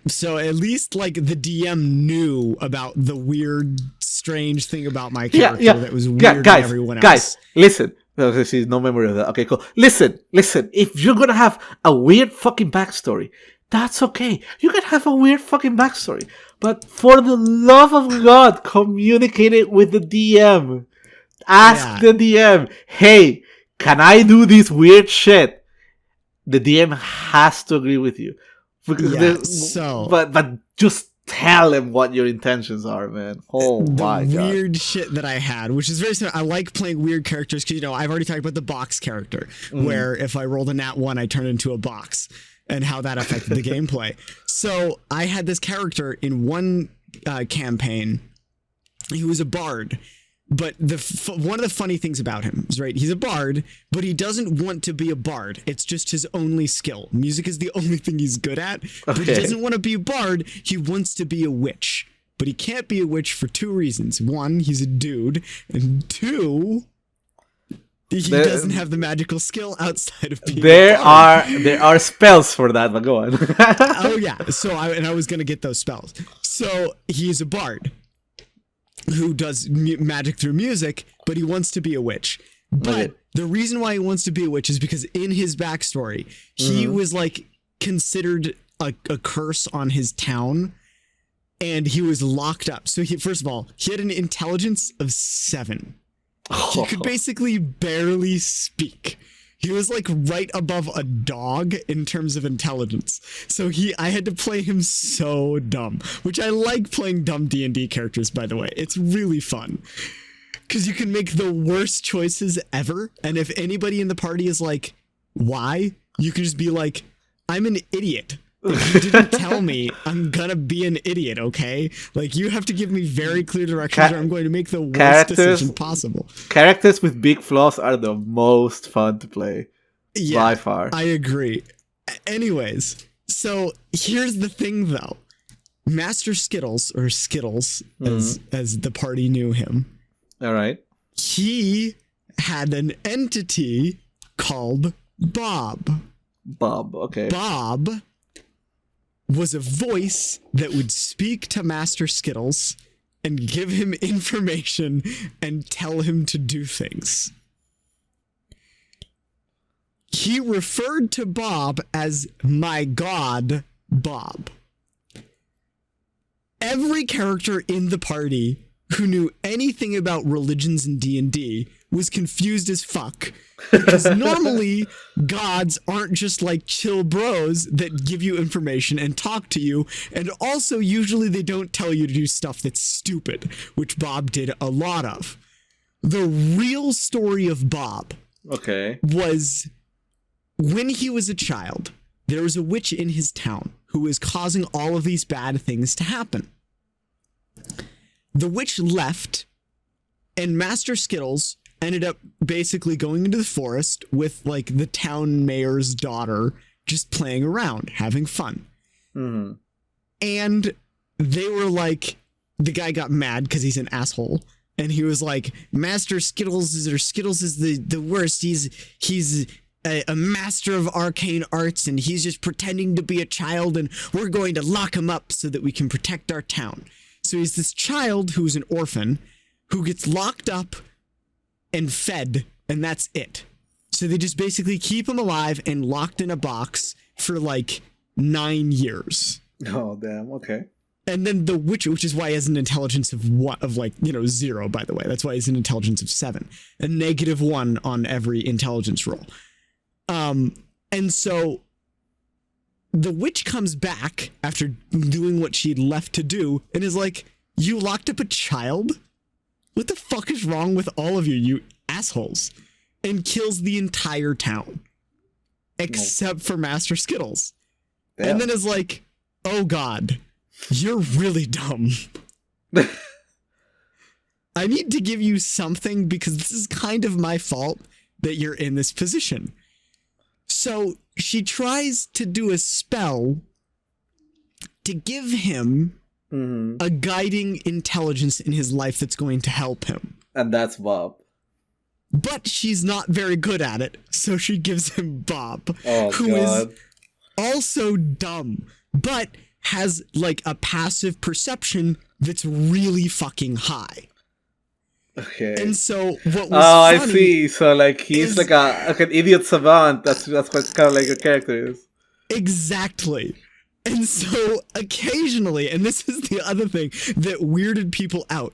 so at least like the DM knew about the weird, strange thing about my character that was weird to everyone else.
Guys, listen. No, she's no memory of that. Okay, cool. Listen. If you're gonna have a weird fucking backstory, that's okay. You can have a weird fucking backstory, but for the love of God, communicate it with the DM. Ask the DM, hey, can I do this weird shit? The DM has to agree with you. But just tell him what your intentions are, man. Oh my God. The
weird shit that I had, which is very similar. I like playing weird characters because, I've already talked about the box character, where if I rolled a nat 1, I turn into a box, and how that affected the gameplay. So I had this character in one campaign. He was a bard. But one of the funny things about him is, right, he's a bard, but he doesn't want to be a bard. It's just his only skill. Music is the only thing he's good at. But he doesn't want to be a bard. He wants to be a witch. But he can't be a witch for 2 reasons. 1, he's a dude. And 2, he doesn't have the magical skill outside of being a bard.
There are spells for that, but go on.
Oh, yeah. So I was going to get those spells. So he's a bard who does magic through music, but he wants to be a witch. But the reason why he wants to be a witch is because in his backstory, he was like considered a curse on his town, and he was locked up. So first of all, he had an intelligence of 7. He could basically barely speak. He was like right above a dog in terms of intelligence. So I had to play him so dumb, which I like playing dumb D&D characters, by the way. It's really fun because you can make the worst choices ever. And if anybody in the party is like, why? You can just be like, I'm an idiot. If you didn't tell me, I'm gonna be an idiot, okay? Like, you have to give me very clear directions or I'm going to make the worst decision possible.
Characters with big flaws are the most fun to play. Yeah, by far.
I agree. Anyways, so here's the thing, though. Master Skittles, or Skittles, as the party knew him.
All right.
He had an entity called Bob.
Okay.
Bob was a voice that would speak to Master Skittles and give him information and tell him to do things. He referred to Bob as my god, Bob. Every character in the party who knew anything about religions in D&D was confused as fuck, because normally gods aren't just like chill bros that give you information and talk to you, and also usually they don't tell you to do stuff that's stupid, which Bob did a lot of. The real story of Bob was when he was a child, there was a witch in his town who was causing all of these bad things to happen. The witch left, and Master Skittles ended up basically going into the forest with like the town mayor's daughter, just playing around, having fun. Mm-hmm. And they were like, the guy got mad because he's an asshole. And he was like, Master Skittles is the worst. He's a master of arcane arts, and he's just pretending to be a child, and we're going to lock him up so that we can protect our town. So he's this child who's an orphan who gets locked up and fed, and that's it. So they just basically keep him alive and locked in a box for like 9 years.
Oh, damn. Okay.
And then the witch, which is why he has an intelligence of 0, by the way. That's why he's an intelligence of 7. A -1 on every intelligence roll. And so the witch comes back after doing what she'd left to do and is like, you locked up a child? What the fuck is wrong with all of you, you assholes? And kills the entire town. Except for Master Skittles.
Damn.
And then is like, oh God, you're really dumb. I need to give you something because this is kind of my fault that you're in this position. So she tries to do a spell to give him a guiding intelligence in his life that's going to help him.
And that's Bob.
But she's not very good at it, so she gives him Bob, who
God.
is also dumb, but has like a passive perception that's really fucking high.
Okay.
And so what was
I
funny
see. So like he's
is-
like an idiot savant. That's what kind of like your character is.
Exactly. And so occasionally, and this is the other thing that weirded people out,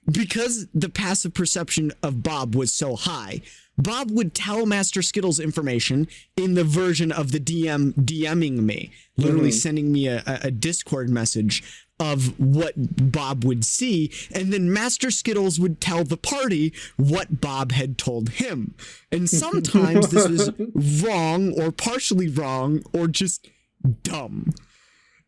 because the passive perception of Bob was so high, Bob would tell Master Skittles information in the version of the DM DMing me, literally sending me a Discord message of what Bob would see, and then Master Skittles would tell the party what Bob had told him. And sometimes this was wrong or partially wrong or just dumb.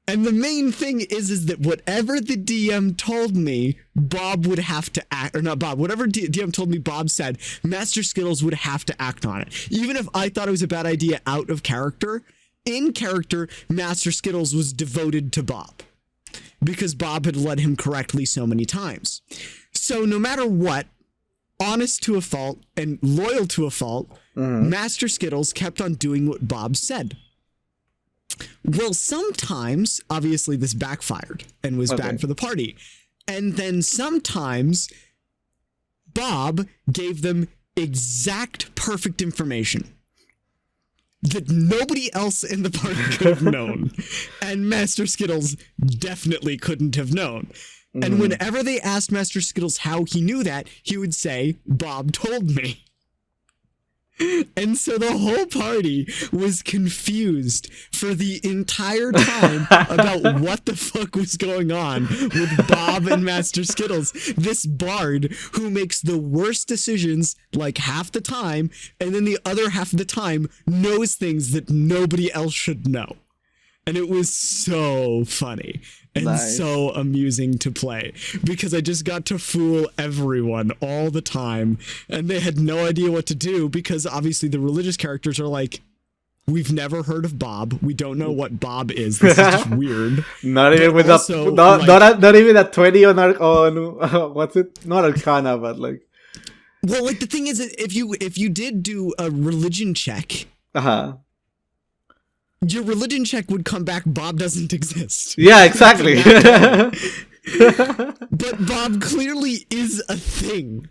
And the main thing is that whatever the DM told me, Bob would have to act, or not Bob, whatever DM told me Bob said, Master Skittles would have to act on it. Even if I thought it was a bad idea out of character, in character, Master Skittles was devoted to Bob because Bob had led him correctly so many times. So no matter what, honest to a fault and loyal to a fault, Master Skittles kept on doing what Bob said. Well, sometimes, obviously, this backfired and was bad for the party. And then sometimes Bob gave them exact perfect information that nobody else in the party could have known. And Master Skittles definitely couldn't have known. And whenever they asked Master Skittles how he knew that, he would say, Bob told me. And so the whole party was confused for the entire time about what the fuck was going on with Bob and Master Skittles, this bard who makes the worst decisions like half the time, and then the other half of the time knows things that nobody else should know. And it was so funny and so amusing to play because I just got to fool everyone all the time and they had no idea what to do because obviously the religious characters are like, we've never heard of Bob. We don't know what Bob is. This is just weird.
Not even with
also,
not even at 20 on what's it? Not Arcana, but like.
Well, like the thing is, if you did do a religion check, your religion check would come back, Bob doesn't exist.
Yeah, exactly.
But Bob clearly is a thing.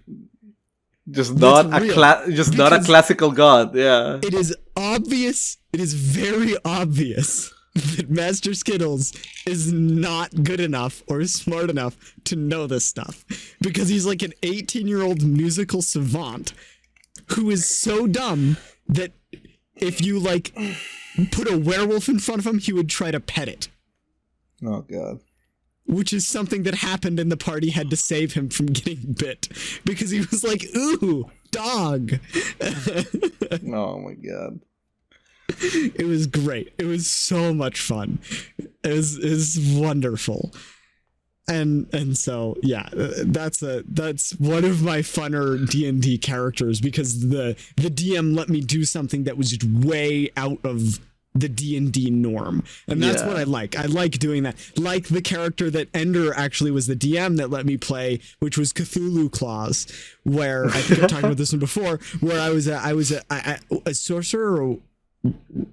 Just not a classical god, yeah.
It is obvious, it is very obvious that Master Skittles is not good enough or smart enough to know this stuff. Because he's like an 18-year-old musical savant who is so dumb that if you like put a werewolf in front of him, he would try to pet it.
Oh god.
Which is something that happened and the party had to save him from getting bit. Because he was like, ooh, dog.
Oh my god.
It was great. It was so much fun. It was wonderful. And so yeah, that's one of my funner D&D characters because the DM let me do something that was just way out of the D&D norm. And that's what I like. I like doing that. Like the character that Ender actually was the DM that let me play, which was Cthulhu Claus, where I think I've talked about this one before, where I was a sorcerer or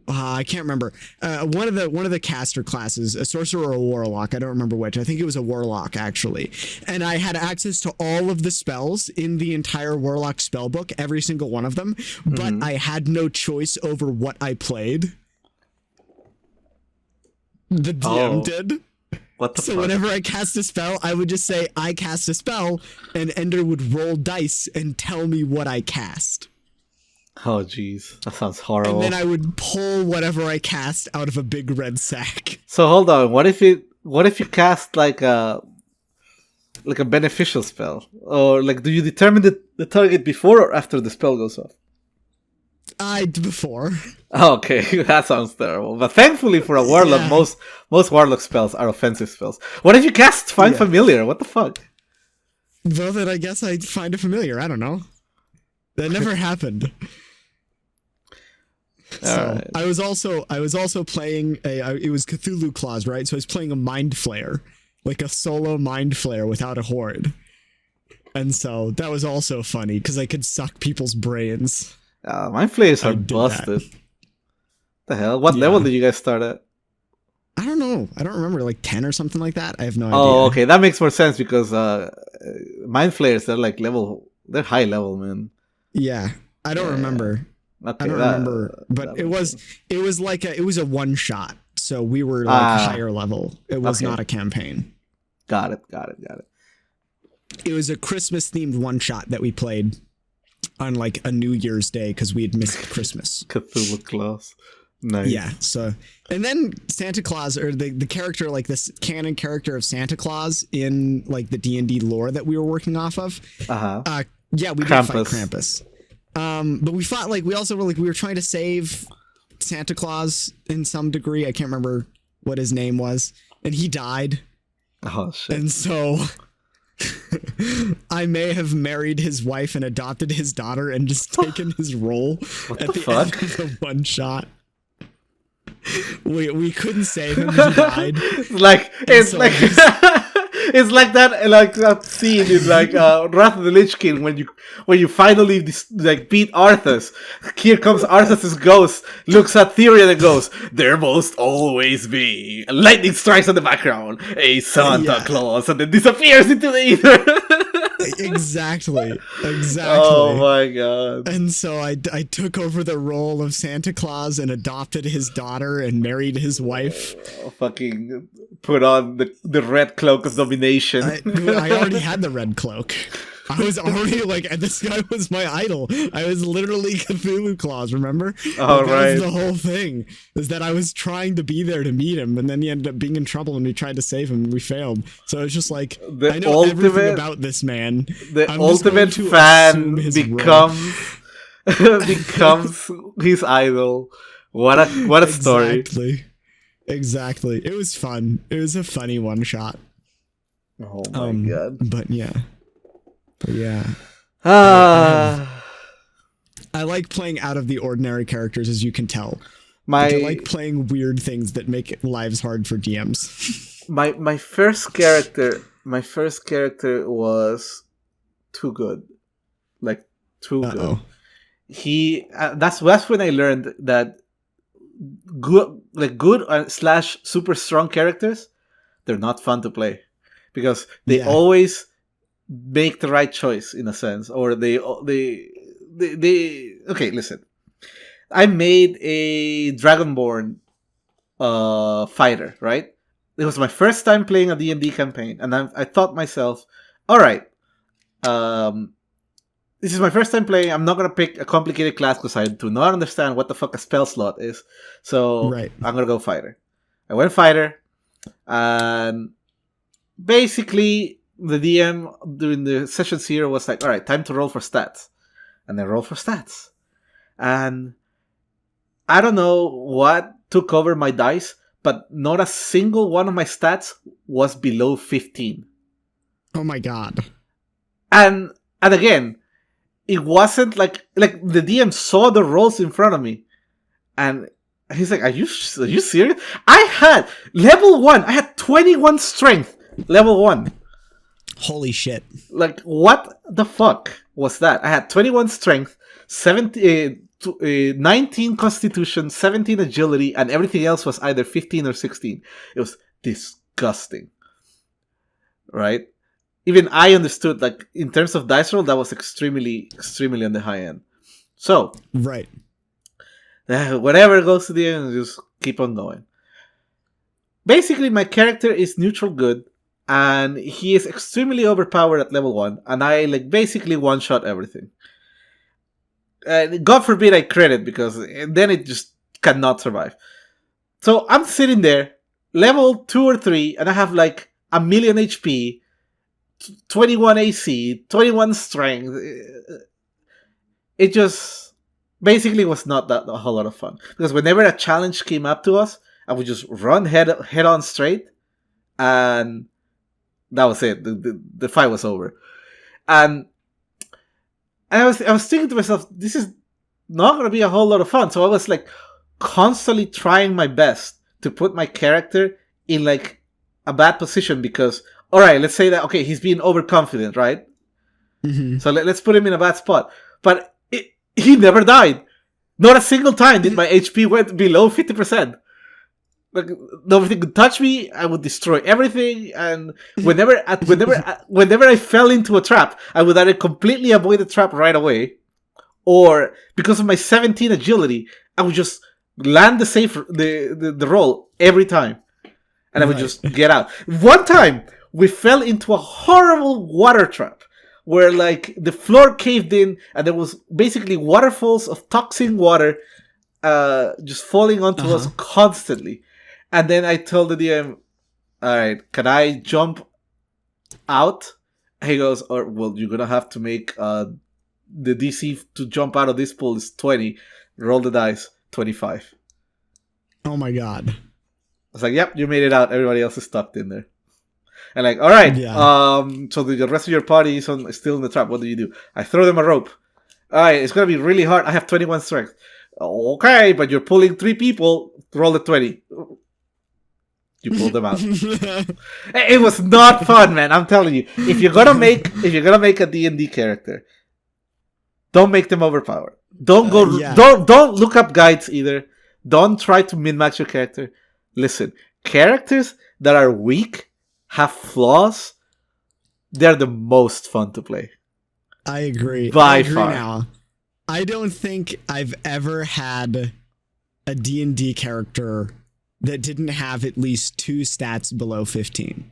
I can't remember. One of the caster classes, a sorcerer or a warlock. I don't remember which. I think it was a warlock actually. And I had access to all of the spells in the entire warlock spell book, every single one of them. But I had no choice over what I played. The DM did.
What the
so
fuck?
whenever I cast a spell, I would just say I cast a spell, and Ender would roll dice and tell me what I cast.
Oh jeez, that sounds horrible.
And then I would pull whatever I cast out of a big red sack.
So hold on, what if you cast like a beneficial spell? Or like do you determine the target before or after the spell goes off?
Before.
Okay, that sounds terrible. But thankfully for a warlock,
Yeah.
most warlock spells are offensive spells. What if you cast Find Familiar? What the fuck?
Well, then I guess I'd find it familiar. I don't know. That never happened. So
Alright.
I was also playing it was Cthulhu Claws, right? So I was playing a Mind Flayer, like a solo Mind Flayer without a horde. And so that was also funny because I could suck people's brains.
My flayers are
did that.
busted. The hell? What level did you guys start at?
I don't know. I don't remember, like 10 or something like that. I have no idea.
Oh, okay. That makes more sense because Mind Flayers, they're like they're high level, man.
Yeah. I don't remember.
Okay,
I don't remember, but it was a one shot. So we were like higher level. It was not a campaign.
Got it.
It was a Christmas themed one shot that we played on like a New Year's Day because we had missed Christmas.
Cthulhu Claws. Nice.
Yeah. So, and then Santa Claus, or the character, like this canon character of Santa Claus in like the D&D lore that we were working off of. Yeah, we did fight Krampus. But we fought we also were we were trying to save Santa Claus in some degree. I can't remember what his name was, and he died.
Oh shit.
And so I may have married his wife and adopted his daughter and just taken his role at the end of the one shot. We couldn't save him. He died.
It's like that scene in Wrath of the Lich King when you finally beat Arthas. Here comes Arthas's ghost, looks at Tyrion and goes, "There must always be." And lightning strikes on the background, a Santa Claus, and then disappears into the ether.
Exactly.
Oh my god.
And so I took over the role of Santa Claus and adopted his daughter and married his wife.
Fucking put on the red cloak of domination.
I already had the red cloak. I was already and this guy was my idol. I was literally Cthulhu Claus, remember?
Oh, right.
That was the whole thing, is that I was trying to be there to meet him, and then he ended up being in trouble, and we tried to save him, and we failed. So it's just I know everything about this man.
The ultimate fan becomes his idol. What a story.
Exactly. It was fun. It was a funny one shot.
Oh my god.
But yeah. I like playing out of the ordinary characters, as you can tell. I like playing weird things that make lives hard for DMs.
my first character was too good. Too good. That's when I learned that good / super strong characters, they're not fun to play because they always make the right choice in a sense, or they okay, listen. I made a Dragonborn fighter, right? It was my first time playing a D&D campaign, and I thought myself, all right, this is my first time playing. I'm not gonna pick a complicated class because I do not understand what the fuck a spell slot is. So I'm gonna go fighter. I went fighter, and basically the DM during the session 0 was like, all right, time to roll for stats. And I rolled for stats. And I don't know what took over my dice, but not a single one of my stats was below 15.
Oh my god.
And again, it wasn't like the DM saw the rolls in front of me. And he's like, are you serious? I had level 1. I had 21 strength. Level 1.
Holy shit.
What the fuck was that? I had 21 strength, 19 constitution, 17 agility, and everything else was either 15 or 16. It was disgusting. Right? Even I understood, in terms of dice roll, that was extremely, extremely on the high end. So,
right.
Whatever goes to the end, just keep on going. Basically, my character is neutral good, and he is extremely overpowered at level 1, and I basically one-shot everything. God forbid I crit it, because then it just cannot survive. So I'm sitting there, level 2 or 3, and I have a million HP, 21 AC, 21 strength. It just basically was not that a whole lot of fun, because whenever a challenge came up to us, I would just run head on straight, and that was it. The fight was over. And I was thinking to myself, this is not going to be a whole lot of fun. So I was like constantly trying my best to put my character in like a bad position, because, all right, let's say that, okay, he's being overconfident, right?
Mm-hmm.
So let's put him in a bad spot. But he never died. Not a single time did my HP went below 50%. Like, nobody could touch me. I would destroy everything. And whenever I fell into a trap, I would either completely avoid the trap right away, or because of my 17 agility, I would just land the roll every time, and I would just get out. One time, we fell into a horrible water trap where like the floor caved in, and there was basically waterfalls of toxic water just falling onto us constantly. And then I told the DM, all right, can I jump out? And he goes, oh, well, you're going to have to make the DC to jump out of this pool is 20. Roll the dice, 25.
Oh my God.
I was like, yep, you made it out. Everybody else is stuck in there. And like, all right, so the rest of your party is still in the trap. What do you do? I throw them a rope. All right, it's going to be really hard. I have 21 strength. Okay, but you're pulling 3 people. Roll the 20. You pulled them out. It was not fun, man. I'm telling you. If you're gonna make a D&D character, don't make them overpowered. Don't go. Don't look up guides either. Don't try to min-max your character. Listen, characters that are weak, have flaws, they're the most fun to play.
I agree.
By far.
Now. I don't think I've ever had a D&D character that didn't have at least 2 stats below 15.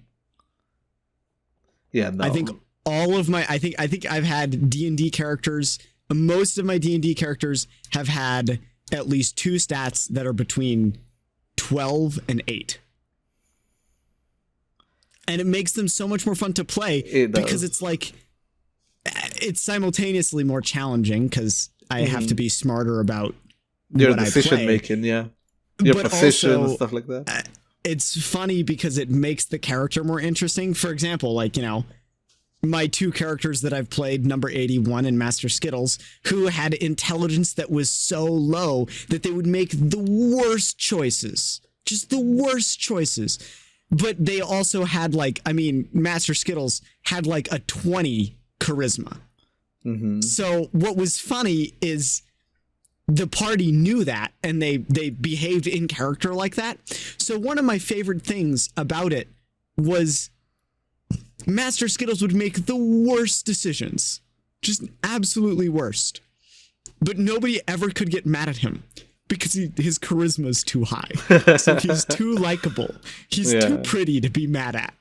Yeah, no.
I think I've had D&D characters. Most of my D&D characters have had at least 2 stats that are between 12 and 8. And it makes them so much more fun to play because it's like, it's simultaneously more challenging because I have to be smarter about
your decision making, yeah. Your position also, and stuff like that.
It's funny because it makes the character more interesting. For example, like, you know, my 2 characters that I've played, number 81 and Master Skittles, who had intelligence that was so low that they would make the worst choices. Just the worst choices. But they also had like, I mean, Master Skittles had like a 20 charisma. Mm-hmm. So what was funny is the party knew that, and they behaved in character like that. So one of my favorite things about it was Master Skittles would make the worst decisions. Just absolutely worst. But nobody ever could get mad at him because his charisma is too high. So he's too likable. He's too pretty to be mad at.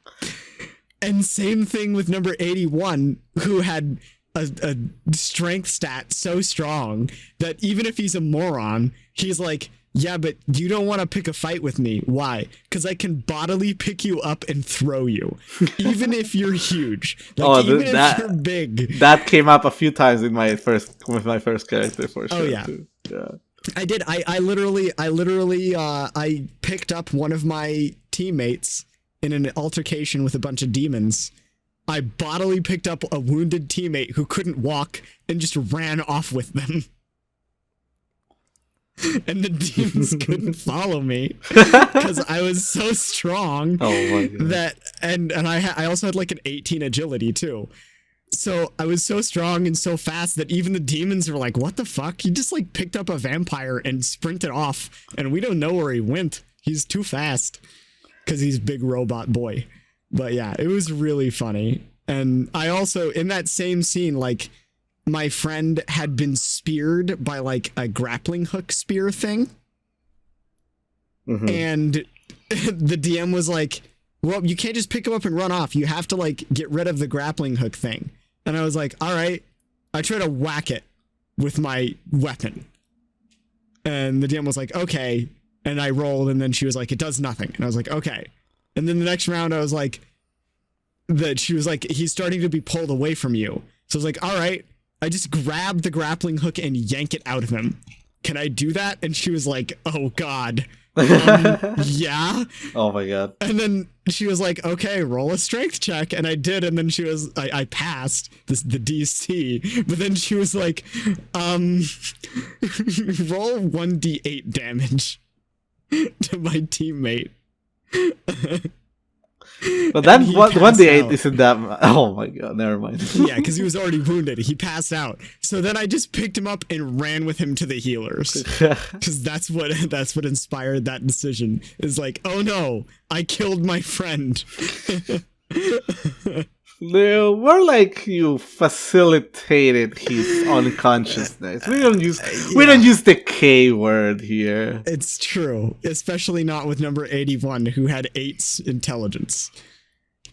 And same thing with number 81, who had a strength stat so strong that even if he's a moron, he's like, yeah, but you don't want to pick a fight with me. Why? Because I can bodily pick you up and throw you, even if you're huge. Like, even if you're big.
That came up a few times with my first character for sure.
Oh yeah,
too. Yeah.
I did. I literally I picked up one of my teammates in an altercation with a bunch of demons. I bodily picked up a wounded teammate who couldn't walk and just ran off with them. And the demons couldn't follow me because I was so strong.
Oh my God.
That and I also had like an 18 agility too. So I was so strong and so fast that even the demons were like, what the fuck? He just like picked up a vampire and sprinted off, and we don't know where he went. He's too fast because he's big robot boy. But yeah, it was really funny. And I also, in that same scene, like, my friend had been speared by like a grappling hook spear thing. Mm-hmm. And the DM was like, well, you can't just pick him up and run off. You have to like get rid of the grappling hook thing. And I was like, all right. I try to whack it with my weapon. And the DM was like, okay. And I rolled, and then she was like, it does nothing. And I was like, okay. And then the next round I was like, she was like, he's starting to be pulled away from you. So I was like, all right. I just grab the grappling hook and yank it out of him. Can I do that? And she was like, oh God. Yeah.
Oh my God.
And then she was like, okay, roll a strength check. And I did. And then I passed the DC. But then she was like, roll 1d8 damage to my teammate.
But then 1d8 isn't that. Oh my God, never mind.
Yeah, because he was already wounded. He passed out. So then I just picked him up and ran with him to the healers. Because that's what inspired that decision. Is like, oh no, I killed my friend.
No, more like you facilitated his unconsciousness. We don't use the K word here.
It's true, especially not with number 81, who had 8's intelligence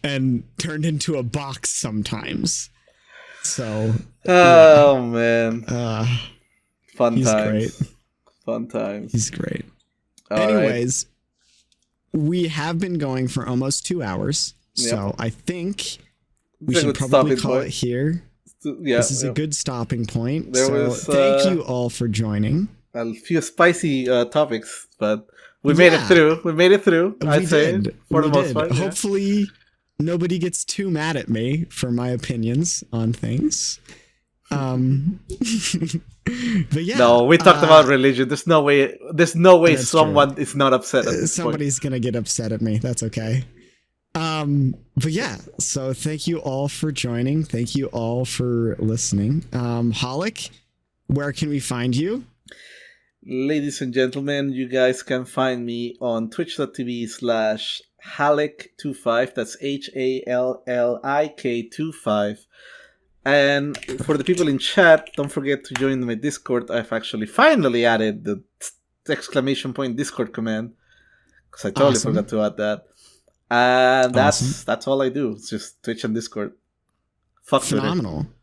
and turned into a box sometimes. So,
oh man, fun
he's
times.
Great.
Fun times.
He's great.
All
Anyways, we have been going for almost 2 hours, so I think we should probably call it here.
Yeah,
this is a good stopping point.
There
thank you all for joining.
A few spicy topics, but we made it through. We made it through. I'd say for the most part.
Hopefully, nobody gets too mad at me for my opinions on things. But yeah,
no, we talked about religion. There's no way someone is not upset at this
Somebody's gonna get upset at me. That's okay. But yeah, so thank you all for joining. Thank you all for listening. Hallik, where can we find you?
Ladies and gentlemen, you guys can find me on twitch.tv/Hallik25. That's HALLIK25. And for the people in chat, don't forget to join my Discord. I've actually finally added the ! Discord command because I totally forgot to add that. And that's all I do. It's just Twitch and Discord. Fuck
phenomenal. Twitter.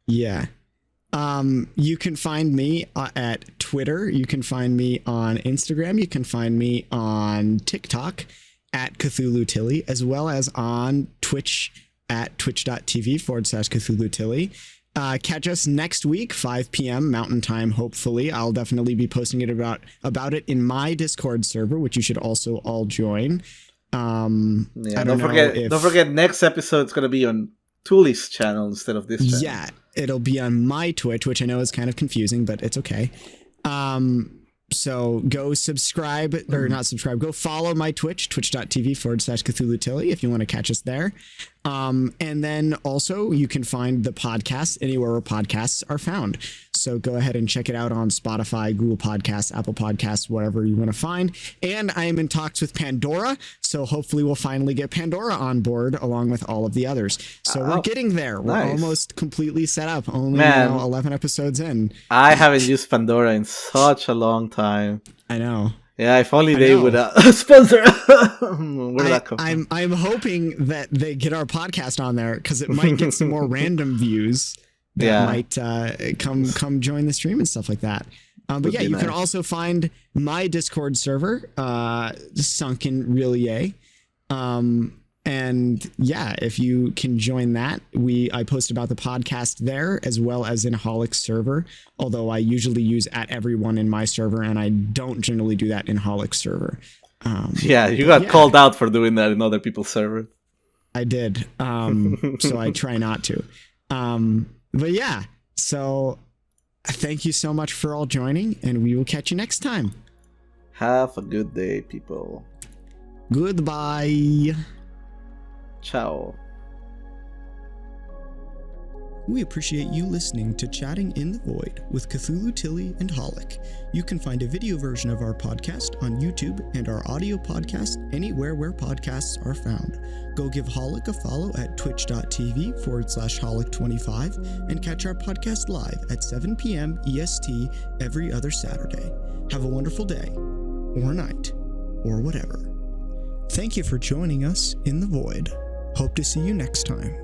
Yeah. You can find me at Twitter. You can find me on Instagram. You can find me on TikTok at Cthulhu Tilly, as well as on Twitch at twitch.tv/Cthulhu Tilly. Catch us next week, 5 p.m. Mountain Time, hopefully. I'll definitely be posting it about it in my Discord server, which you should also all join.
Don't forget next episode is going to be on Tuli's channel instead of this channel.
Yeah, it'll be on my Twitch, which I know is kind of confusing, but it's okay. So go subscribe, or not subscribe, go follow my Twitch, twitch.tv/Cthulhu Tilly if you want to catch us there. And then also you can find the podcast anywhere where podcasts are found. So go ahead and check it out on Spotify, Google Podcasts, Apple Podcasts, whatever you want to find. And I am in talks with Pandora, so hopefully we'll finally get Pandora on board along with all of the others. So we're getting there. We're almost completely set up. Only 11 episodes in.
I haven't used Pandora in such a long time.
I know.
Yeah, if only they would sponsor. Where did that come from?
I'm hoping that they get our podcast on there because it might get some more random views that might come join the stream and stuff like that. But yeah, you can also find my Discord server, Sunken Relie. And yeah, if you can join that, I post about the podcast there as well as in Hallik's server. Although I usually use @everyone in my server, and I don't generally do that in Hallik's server.
You got called out for doing that in other people's server.
I did. So I try not to. But yeah, so thank you so much for all joining, and we will catch you next time.
Have a good day, people.
Goodbye.
Ciao.
We appreciate you listening to Chatting in the Void with Cthulhu Tilly and Hallik. You can find a video version of our podcast on YouTube and our audio podcast anywhere where podcasts are found. Go give Hallik a follow at twitch.tv/Hallik25 and catch our podcast live at 7 p.m. EST every other Saturday. Have a wonderful day, or night, or whatever. Thank you for joining us in the Void. Hope to see you next time.